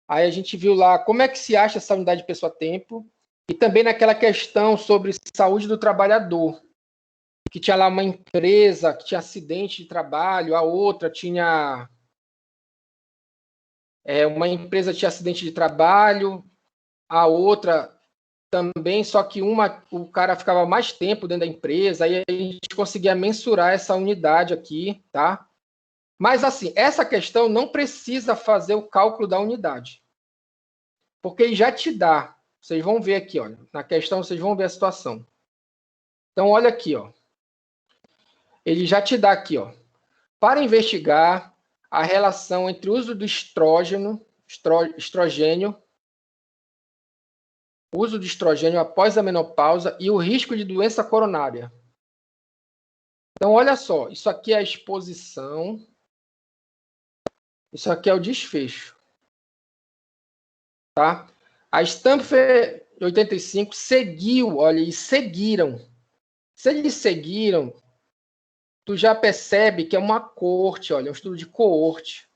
A: Aí a gente viu lá como é que se acha essa unidade de pessoa-tempo. E também naquela questão sobre saúde do trabalhador. Que tinha lá uma empresa que tinha acidente de trabalho, a outra tinha... uma empresa tinha acidente de trabalho, a outra também, só que o cara ficava mais tempo dentro da empresa, aí a gente conseguia mensurar essa unidade aqui, tá? Mas, assim, essa questão não precisa fazer o cálculo da unidade, porque ele já te dá. Vocês vão ver aqui, olha, na questão vocês vão ver a situação. Então, olha aqui, ó. Ele já te dá aqui, ó. Para investigar a relação entre o uso do estrogênio, uso de estrogênio após a menopausa e o risco de doença coronária. Então, olha só, isso aqui é a exposição, isso aqui é o desfecho. Tá? A Stanford 85 seguiu, olha, eles seguiram. Se eles seguiram, tu já percebe que é uma coorte, olha, um estudo de coorte.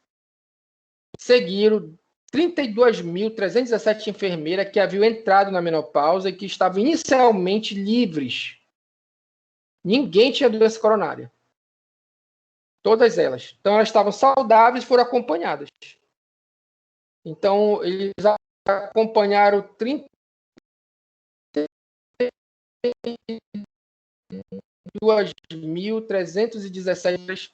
A: Seguiram 32.317 enfermeiras que haviam entrado na menopausa e que estavam inicialmente livres. Ninguém tinha doença coronária. Todas elas. Então, elas estavam saudáveis e foram acompanhadas. Então, eles acompanharam 32.317,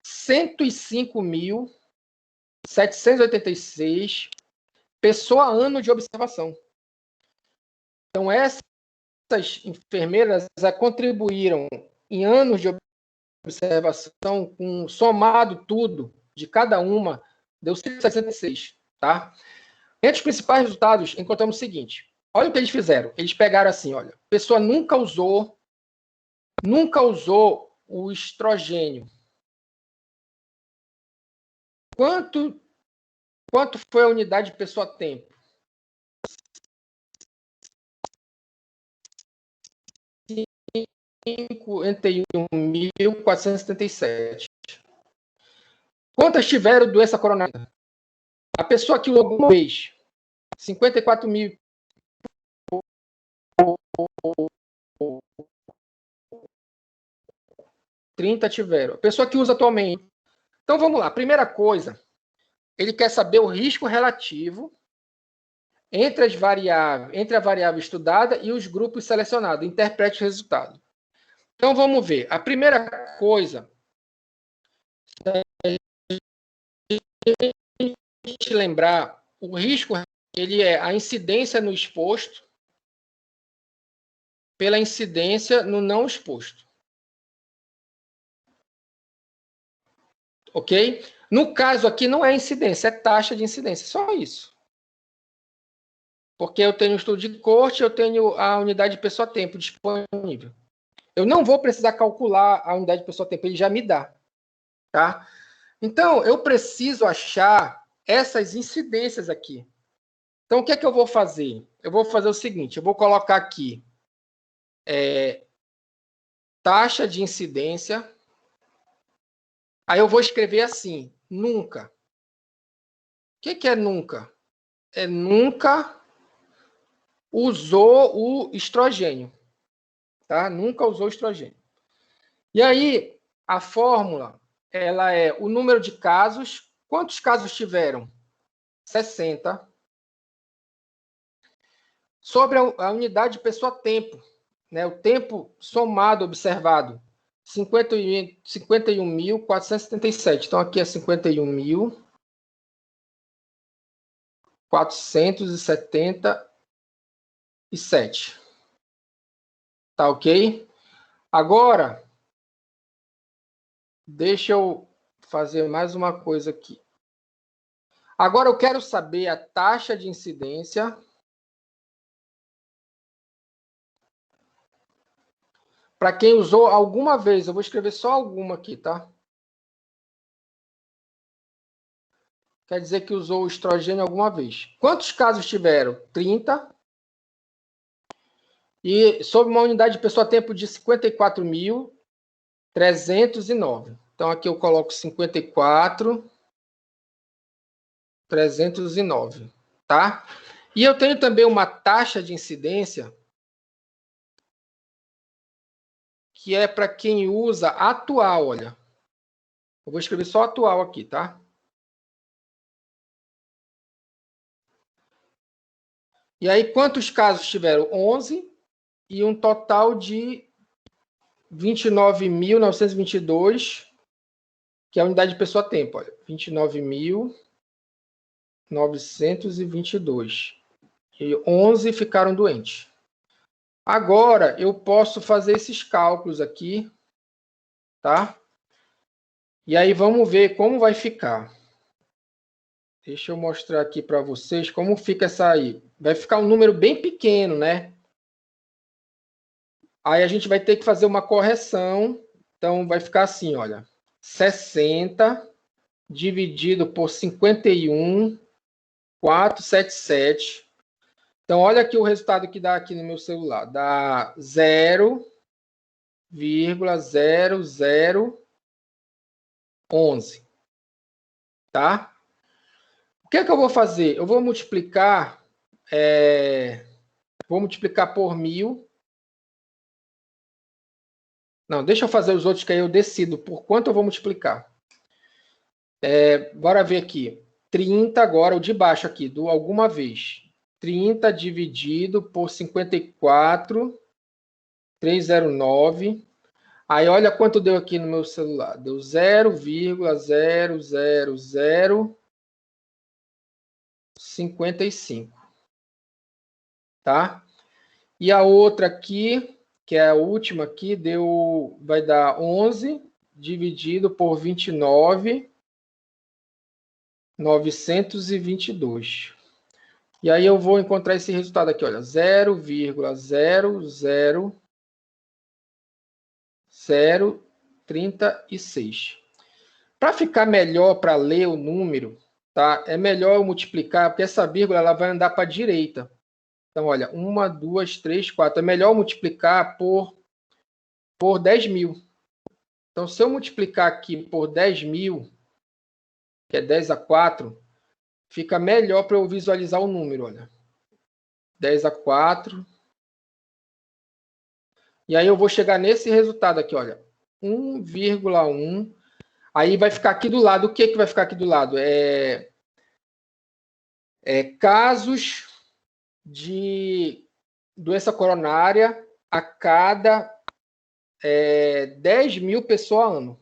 A: 105.786 pessoa ano de observação. Então, essas enfermeiras contribuíram em anos de observação, com somado tudo de cada uma, deu 166, tá? Entre os principais resultados, encontramos o seguinte. Olha o que eles fizeram. Eles pegaram assim, olha, a pessoa nunca usou o estrogênio. Quanto foi a unidade de pessoa-tempo? 51.477. Quantas tiveram doença coronária? A pessoa que usou alguma vez, 54.000. 30 tiveram. A pessoa que usa atualmente. Então vamos lá. Primeira coisa, ele quer saber o risco relativo entre a variável estudada e os grupos selecionados. Interprete o resultado. Então vamos ver. A primeira coisa, te lembrar, o risco ele é a incidência no exposto pela incidência no não exposto. Ok? No caso aqui não é incidência, é taxa de incidência, só isso. Porque eu tenho o estudo de corte, eu tenho a unidade de pessoa-tempo disponível. Eu não vou precisar calcular a unidade de pessoa-tempo, ele já me dá. Tá? Então, eu preciso achar essas incidências aqui. Então, o que é que eu vou fazer? Eu vou fazer o seguinte, eu vou colocar aqui taxa de incidência. Aí eu vou escrever assim, nunca. O que é nunca? É nunca usou o estrogênio. Tá? Nunca usou estrogênio. E aí, a fórmula, ela é o número de casos. Quantos casos tiveram? 60. Sobre a unidade pessoa-tempo, né? O tempo somado observado, 51.477. Então, aqui é 51.477. Tá ok? Agora, deixa eu fazer mais uma coisa aqui. Agora eu quero saber a taxa de incidência para quem usou alguma vez. Eu vou escrever só alguma aqui, tá? Quer dizer que usou o estrogênio alguma vez. Quantos casos tiveram? 30. E sob uma unidade de pessoa-tempo de 54.309. Então, aqui eu coloco 54.309, tá? E eu tenho também uma taxa de incidência que é para quem usa atual, olha. Eu vou escrever só atual aqui, tá? E aí, quantos casos tiveram? 11 e um total de 29.922, que é a unidade de pessoa-tempo, olha. 29.922. E 11 ficaram doentes. Agora, eu posso fazer esses cálculos aqui, tá? E aí, vamos ver como vai ficar. Deixa eu mostrar aqui para vocês como fica essa aí. Vai ficar um número bem pequeno, né? Aí a gente vai ter que fazer uma correção. Então, vai ficar assim, olha. 60 dividido por 51.477. Então, olha aqui o resultado que dá aqui no meu celular. Dá 0,0011. Tá? O que é que eu vou fazer? Eu vou multiplicar... Vou multiplicar por 1.000. Não, deixa eu fazer os outros que aí eu decido por quanto eu vou multiplicar. Bora ver aqui. 30 agora, o de baixo aqui, do alguma vez. 30 dividido por 54.309. Aí olha quanto deu aqui no meu celular. Deu 0,00055. Tá? E a outra aqui, que é a última aqui, vai dar 11 dividido por 29.922. E aí eu vou encontrar esse resultado aqui, olha, 0,00036. Para ficar melhor para ler o número, tá? É melhor eu multiplicar, porque essa vírgula ela vai andar para a direita. Então, olha, 1, 2, 3, 4. É melhor multiplicar por 10.000. Então, se eu multiplicar aqui por 10.000, que é 10 a 4, fica melhor para eu visualizar o número, olha. 10 a 4. E aí eu vou chegar nesse resultado aqui, olha. 1,1. Aí vai ficar aqui do lado. O que vai ficar aqui do lado? Casos de doença coronária a cada 10.000 pessoas ano.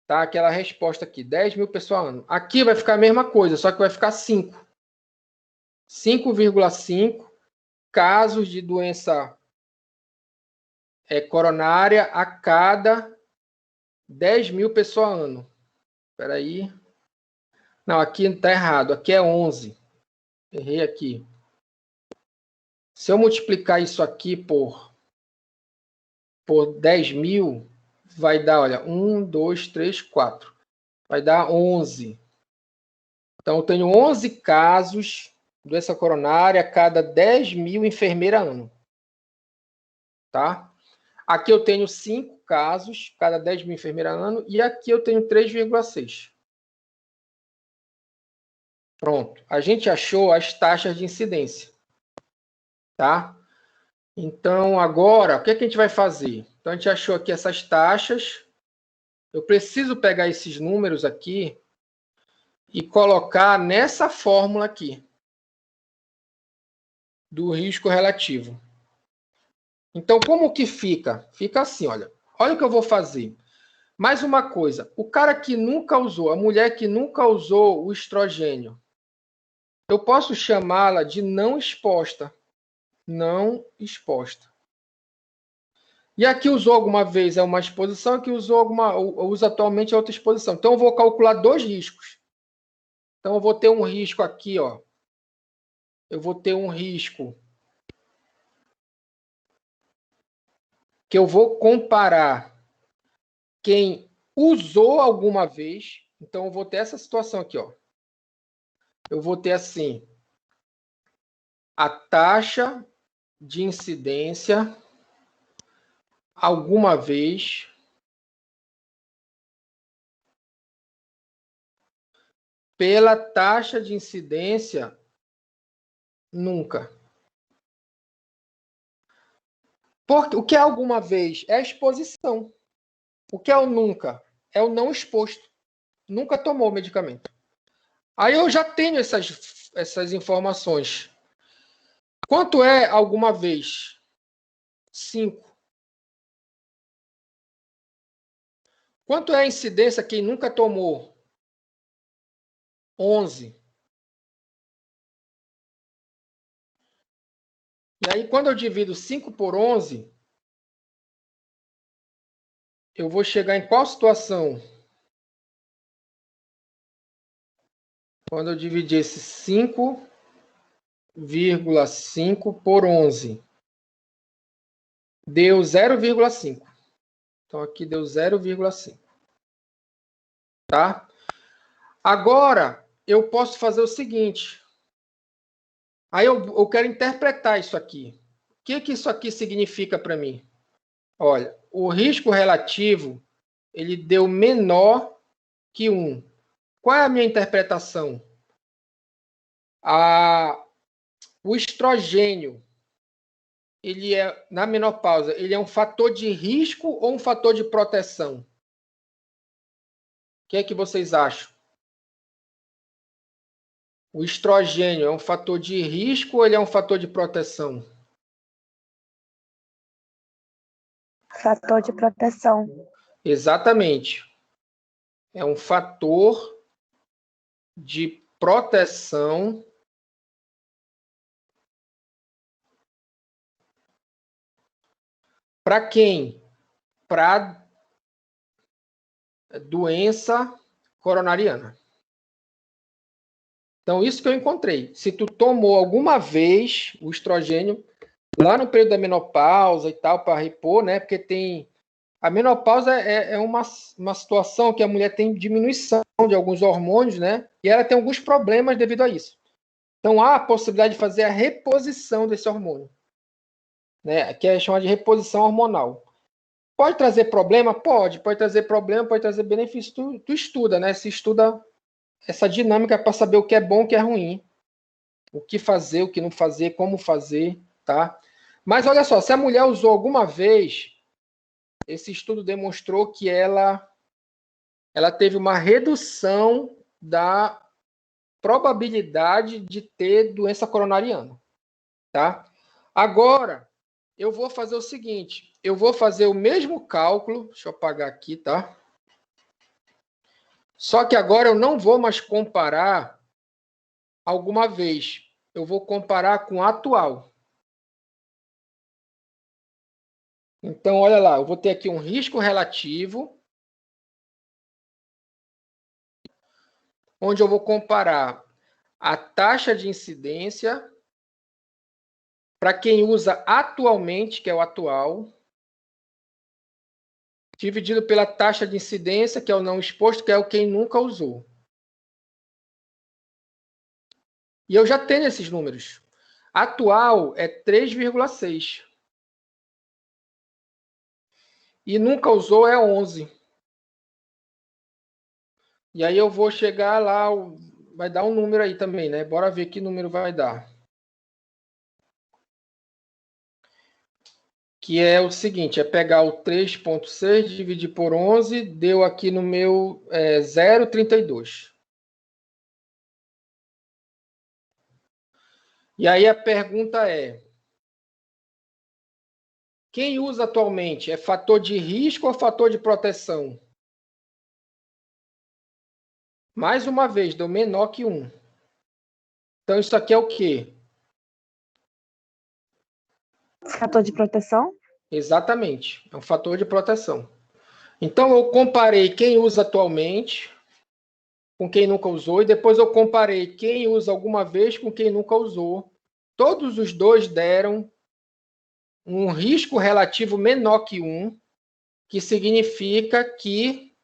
A: Tá? Aquela resposta aqui, 10.000 pessoas ano. Aqui vai ficar a mesma coisa, só que vai ficar 5. 5,5 casos de doença coronária a cada 10.000 pessoas ano. Espera aí. Não, aqui está errado. Aqui é 11. Errei aqui. Se eu multiplicar isso aqui por 10.000, vai dar, olha, 1, 2, 3, 4. Vai dar 11. Então, eu tenho 11 casos de doença coronária a cada 10.000 enfermeiras ano. Tá? Aqui eu tenho 5 casos, cada 10.000 enfermeiras ano, e aqui eu tenho 3,6. Pronto. A gente achou as taxas de incidência. Tá? Então, agora, o que a gente vai fazer? Então, a gente achou aqui essas taxas. Eu preciso pegar esses números aqui e colocar nessa fórmula aqui do risco relativo. Então, como que fica? Fica assim, olha. Olha o que eu vou fazer. Mais uma coisa. O cara que nunca usou, a mulher que nunca usou o estrogênio, eu posso chamá-la de não exposta. Não exposta. E aqui usou alguma vez é uma exposição, aqui usa atualmente é outra exposição. Então, eu vou calcular dois riscos. Então, eu vou ter um risco aqui, ó. Eu vou ter um risco que eu vou comparar quem usou alguma vez. Então, eu vou ter essa situação aqui, ó. Eu vou ter assim, a taxa de incidência alguma vez pela taxa de incidência nunca. Porque o que é alguma vez? É a exposição. O que é o nunca? É o não exposto. Nunca tomou o medicamento. Aí eu já tenho essas informações. Quanto é alguma vez? 5. Quanto é a incidência quem nunca tomou? 11. E aí, quando eu divido 5 por 11, eu vou chegar em qual situação? Quando eu dividir esse 5,5 por 11, deu 0,5. Então, aqui deu 0,5. Tá? Agora, eu posso fazer o seguinte. Aí eu quero interpretar isso aqui. O que isso aqui significa para mim? Olha, o risco relativo, ele deu menor que 1. Qual é a minha interpretação? O estrogênio, ele é, na menopausa, ele é um fator de risco ou um fator de proteção? O que é que vocês acham? O estrogênio é um fator de risco ou ele é um fator de proteção?
D: Fator de proteção.
A: Exatamente. É um fator de proteção para quem? Para doença coronariana. Então, isso que eu encontrei. Se tu tomou alguma vez o estrogênio, lá no período da menopausa e tal, para repor, né? Porque tem... A menopausa é uma situação que a mulher tem diminuição de alguns hormônios, né? E ela tem alguns problemas devido a isso. Então, há a possibilidade de fazer a reposição desse hormônio, né? Que é chamada de reposição hormonal. Pode trazer problema? Pode trazer problema, pode trazer benefício. Tu estuda, né? Se estuda essa dinâmica para saber o que é bom, o que é ruim. O que fazer, o que não fazer, como fazer, tá? Mas olha só, se a mulher usou alguma vez, esse estudo demonstrou que ela teve uma redução da probabilidade de ter doença coronariana, tá? Agora, eu vou fazer o seguinte, eu vou fazer o mesmo cálculo, deixa eu apagar aqui, tá? Só que agora eu não vou mais comparar alguma vez, eu vou comparar com a atual. Então, olha lá, eu vou ter aqui um risco relativo, onde eu vou comparar a taxa de incidência para quem usa atualmente, que é o atual, dividido pela taxa de incidência, que é o não exposto, que é o quem nunca usou. E eu já tenho esses números. Atual é 3,6. E nunca usou é 11. E aí eu vou chegar lá, vai dar um número aí também, né? Bora ver que número vai dar. Que é o seguinte, é pegar o 3,6, dividir por 11, deu aqui no meu 0,32. E aí a pergunta é: quem usa atualmente é fator de risco ou fator de proteção? Mais uma vez, deu menor que 1. Então, isso aqui é o quê?
D: Fator de proteção?
A: Exatamente, é um fator de proteção. Então, eu comparei quem usa atualmente com quem nunca usou, e depois eu comparei quem usa alguma vez com quem nunca usou. Todos os dois deram um risco relativo menor que 1, que significa que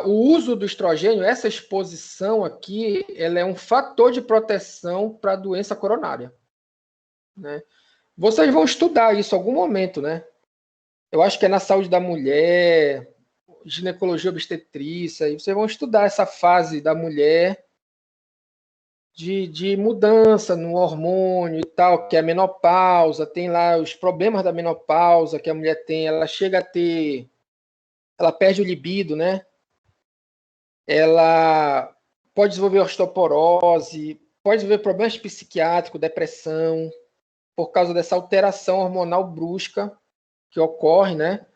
A: o uso do estrogênio, essa exposição aqui, ela é um fator de proteção para a doença coronária, né? Vocês vão estudar isso em algum momento, né? Eu acho que é na saúde da mulher, ginecologia obstetrícia, e vocês vão estudar essa fase da mulher de mudança no hormônio e tal, que é a menopausa, tem lá os problemas da menopausa que a mulher tem, ela chega a ter, ela perde o libido, né? Ela pode desenvolver osteoporose, pode desenvolver problemas psiquiátricos, depressão, por causa dessa alteração hormonal brusca que ocorre, né?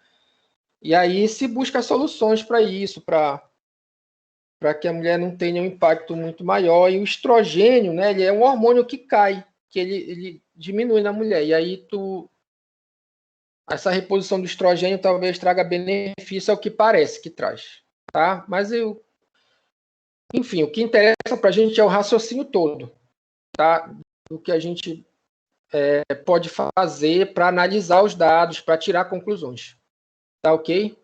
A: E aí se busca soluções para isso, para que a mulher não tenha um impacto muito maior. E o estrogênio, né, ele é um hormônio que cai, que ele diminui na mulher. E aí essa reposição do estrogênio talvez traga benefício, é o que parece que traz, tá? Mas enfim, o que interessa para a gente é o raciocínio todo, tá? O que a gente pode fazer para analisar os dados, para tirar conclusões, tá ok?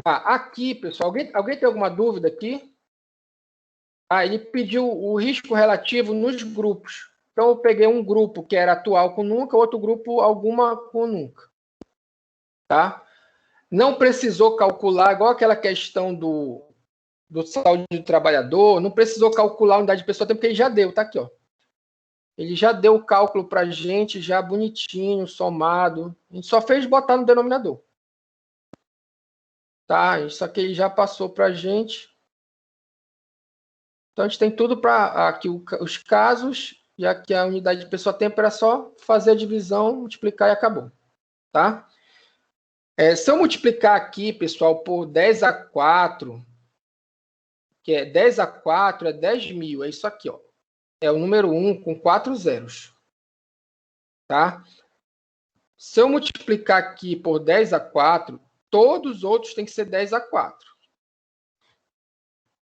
A: Aqui, pessoal, alguém tem alguma dúvida aqui? Ele pediu o risco relativo nos grupos. Então, eu peguei um grupo que era atual com nunca, outro grupo alguma com nunca. Tá? Não precisou calcular, igual aquela questão do saúde do trabalhador, não precisou calcular a unidade de pessoa, porque ele já deu, tá aqui, ó. Ele já deu o cálculo para a gente, já bonitinho, somado. A gente só fez botar no denominador. Tá? Isso aqui ele já passou para a gente. Então, a gente tem tudo para aqui os casos, e aqui a unidade de pessoa tempo era só fazer a divisão, multiplicar e acabou. Tá? Se eu multiplicar aqui, pessoal, por 10 a 4, que é 10 a 4 é 10.000, é isso aqui, ó. É o número 1 com 4 zeros. Tá? Se eu multiplicar aqui por 10 a 4, todos os outros têm que ser 10 a 4.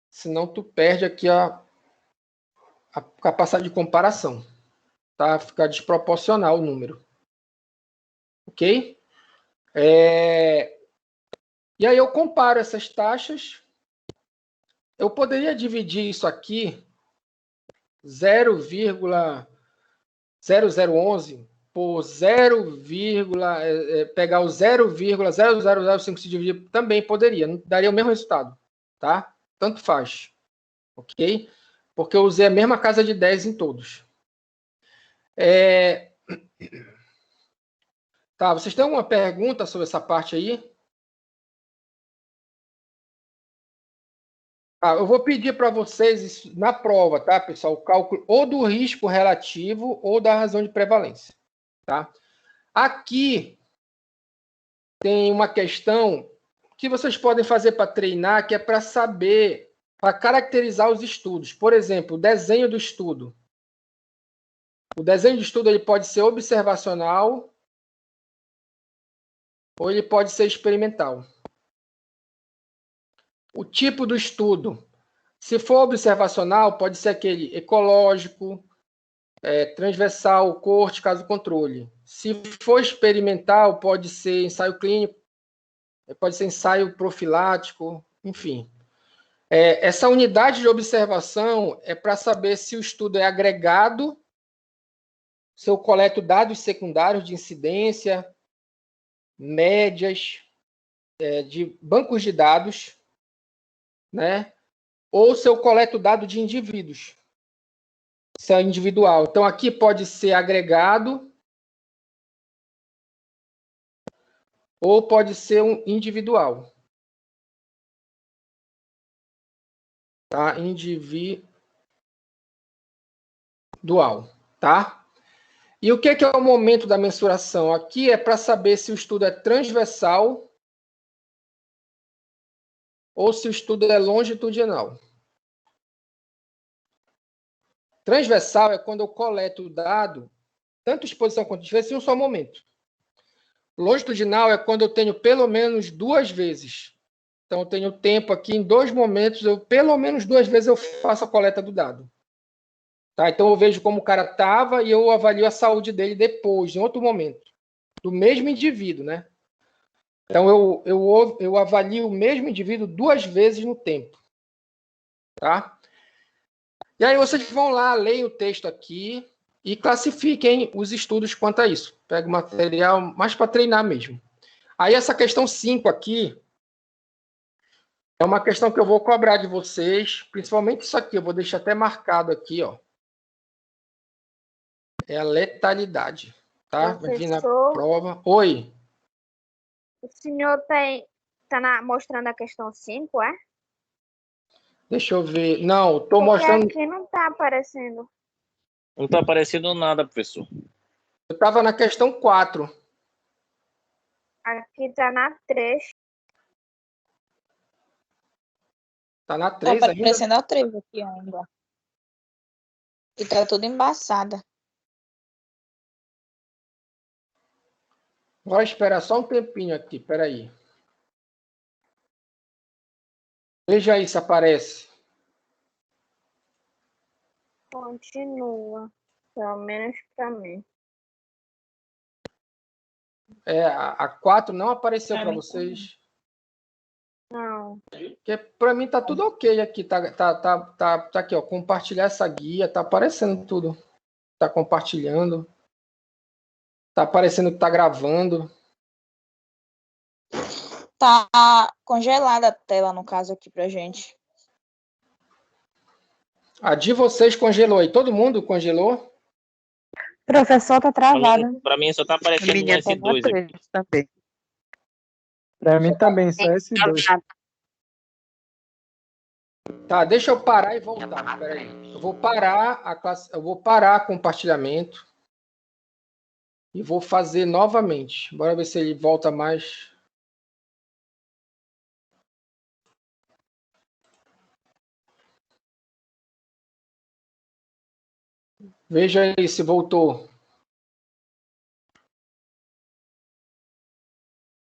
A: Senão tu perde aqui a capacidade de comparação. Tá? Fica desproporcional o número. Ok? E aí eu comparo essas taxas. Eu poderia dividir isso aqui 0,0011 por 0, pegar o 0,0005 se dividir, também poderia, não daria o mesmo resultado, tá? Tanto faz, ok? Porque eu usei a mesma casa de 10 em todos. Tá, vocês têm alguma pergunta sobre essa parte aí? Eu vou pedir para vocês isso na prova, tá, pessoal? O cálculo ou do risco relativo ou da razão de prevalência, tá? Aqui tem uma questão que vocês podem fazer para treinar, que é para saber, para caracterizar os estudos. Por exemplo, o desenho do estudo. O desenho de estudo ele pode ser observacional ou ele pode ser experimental. O tipo do estudo. Se for observacional, pode ser aquele ecológico, transversal, corte, caso controle. Se for experimental, pode ser ensaio clínico, pode ser ensaio profilático, enfim. Essa unidade de observação é para saber se o estudo é agregado, se eu coleto dados secundários de incidência, médias, de bancos de dados, né? Ou se eu coleto dado de indivíduos, se é individual. Então, aqui pode ser agregado ou pode ser um individual. Tá? Individual. Tá? E o que é o momento da mensuração? Aqui é para saber se o estudo é transversal ou se o estudo é longitudinal. Transversal é quando eu coleto o dado, tanto exposição quanto diferença, em um só momento. Longitudinal é quando eu tenho pelo menos 2 vezes. Então, eu tenho tempo aqui em 2 momentos, pelo menos 2 vezes eu faço a coleta do dado. Tá? Então, eu vejo como o cara estava e eu avalio a saúde dele depois, em outro momento. Do mesmo indivíduo, né? Então, eu avalio o mesmo indivíduo 2 vezes no tempo. Tá? E aí, vocês vão lá, leem o texto aqui e classifiquem os estudos quanto a isso. Pega o material mais para treinar mesmo. Aí, essa questão 5 aqui é uma questão que eu vou cobrar de vocês, principalmente isso aqui, eu vou deixar até marcado aqui, ó. É a letalidade, tá? Vai vir na
F: Professor,
A: prova. Oi.
F: o senhor mostrando a questão 5, é?
A: Deixa eu ver. Não, estou
F: Porque
A: mostrando.
F: aqui não tá aparecendo.
B: Não tá aparecendo nada, professor.
A: Eu estava na questão 4.
F: Aqui tá na 3.
A: Tá na
G: Tá
A: 3 ainda?
G: aparecendo a 3 aqui ainda. E tá tudo embaçada.
A: Vou esperar só um tempinho aqui, peraí. Veja aí se aparece.
F: Continua. Pelo menos pra mim.
A: É, a 4 não apareceu
G: Pra
A: para
G: mim
A: vocês.
F: Não.
A: Porque para mim tá tudo ok aqui. Tá aqui, ó. Compartilhar essa guia. Tá aparecendo tudo. Tá compartilhando. Tá aparecendo que tá gravando.
G: Tá congelada a tela, no caso, aqui pra gente.
A: A de vocês congelou aí. Todo mundo congelou?
D: Professor, tá travado.
B: Pra mim só tá aparecendo um
C: Minha tá na
B: S2 aqui.
C: 3 também. Pra mim também, só S2.
A: Tá, deixa eu parar e voltar. Peraí. Eu vou parar a classe, eu vou parar compartilhamento e vou fazer novamente. Bora ver se ele volta mais. Veja aí se voltou.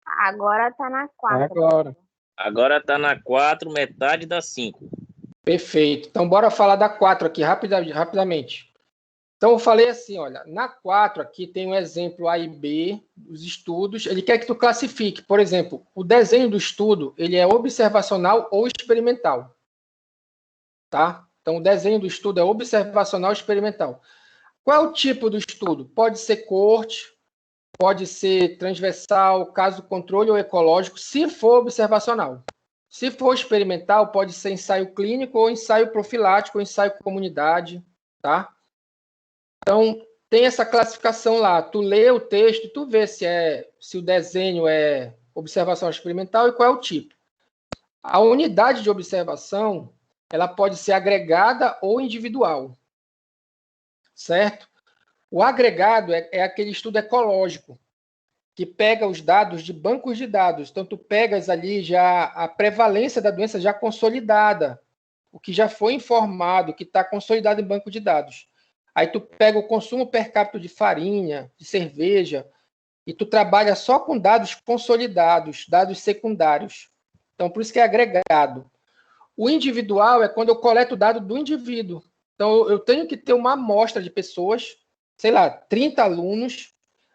F: Agora tá na 4.
C: Agora.
B: Agora tá na 4, metade da 5.
A: Perfeito. Então, bora falar da 4 aqui rapidamente. Então, eu falei assim, olha, na 4 aqui tem um exemplo A e B dos estudos. Ele quer que tu classifique, por exemplo, o desenho do estudo, ele é observacional ou experimental. Tá? Então, o desenho do estudo é observacional ou experimental. Qual é o tipo do estudo? Pode ser coorte, pode ser transversal, caso controle ou ecológico, se for observacional. Se for experimental, pode ser ensaio clínico ou ensaio profilático ou ensaio comunidade, tá? Então, tem essa classificação lá. Tu lê o texto, tu vê se o desenho é observação experimental e qual é o tipo. A unidade de observação, ela pode ser agregada ou individual, certo? O agregado é aquele estudo ecológico, que pega os dados de bancos de dados. Então, tu pegas ali já a prevalência da doença já consolidada, o que já foi informado, que está consolidado em banco de dados. Aí tu pega o consumo per capita de farinha, de cerveja, e tu trabalha só com dados consolidados, dados secundários. Então, por isso que é agregado. O individual é quando eu coleto o dado do indivíduo. Então, eu tenho que ter uma amostra de pessoas, sei lá, 30 alunos,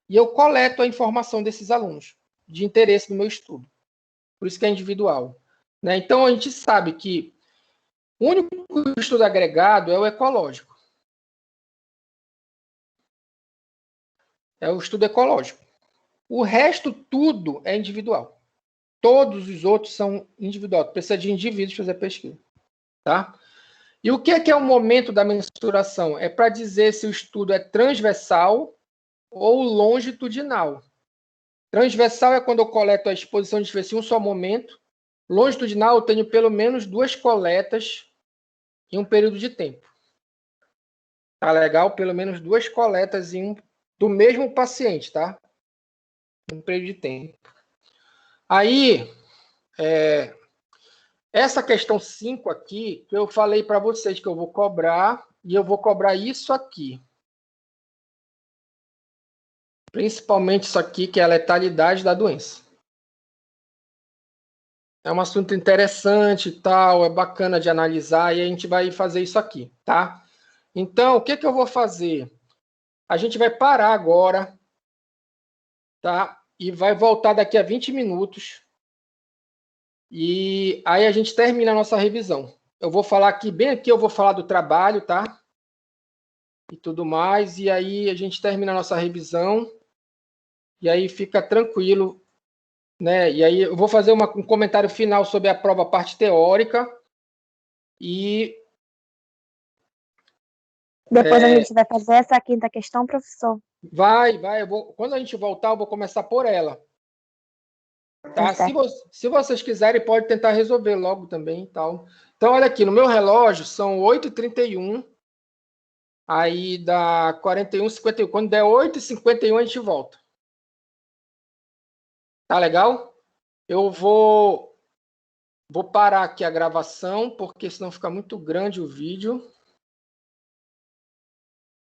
A: e eu coleto a informação desses alunos, de interesse no meu estudo. Por isso que é individual. Né? Então, a gente sabe que o único estudo agregado é o ecológico. É o estudo ecológico. O resto, tudo é individual. Todos os outros são individuais. Precisa de indivíduos para fazer pesquisa. Tá? E o que é o momento da mensuração? É para dizer se o estudo é transversal ou longitudinal. Transversal é quando eu coleto a exposição de diferença em um só momento. Longitudinal, eu tenho pelo menos 2 coletas em um período de tempo. Tá legal? Pelo menos 2 coletas do mesmo paciente, tá? Em um período de tempo. Aí, essa questão 5 aqui, que eu falei para vocês que eu vou cobrar, e eu vou cobrar isso aqui. Principalmente isso aqui, que é a letalidade da doença. É um assunto interessante e tal, é bacana de analisar, e a gente vai fazer isso aqui, tá? Então, o que eu vou fazer? A gente vai parar agora, tá? E vai voltar daqui a 20 minutos. E aí a gente termina a nossa revisão. Eu vou falar aqui, bem aqui eu vou falar do trabalho, tá? E tudo mais, e aí a gente termina a nossa revisão, e aí fica tranquilo, né? E aí eu vou fazer um comentário final sobre a prova, parte teórica, e...
D: Depois a gente vai fazer essa 5ª questão, professor.
A: Vai. Quando a gente voltar, eu vou começar por ela. Tá? Se vocês quiserem, pode tentar resolver logo também e tal. Então, olha aqui, no meu relógio são 8h31, aí dá 41h51. Quando der 8h51, a gente volta. Tá legal? Eu vou parar aqui a gravação, porque senão fica muito grande o vídeo.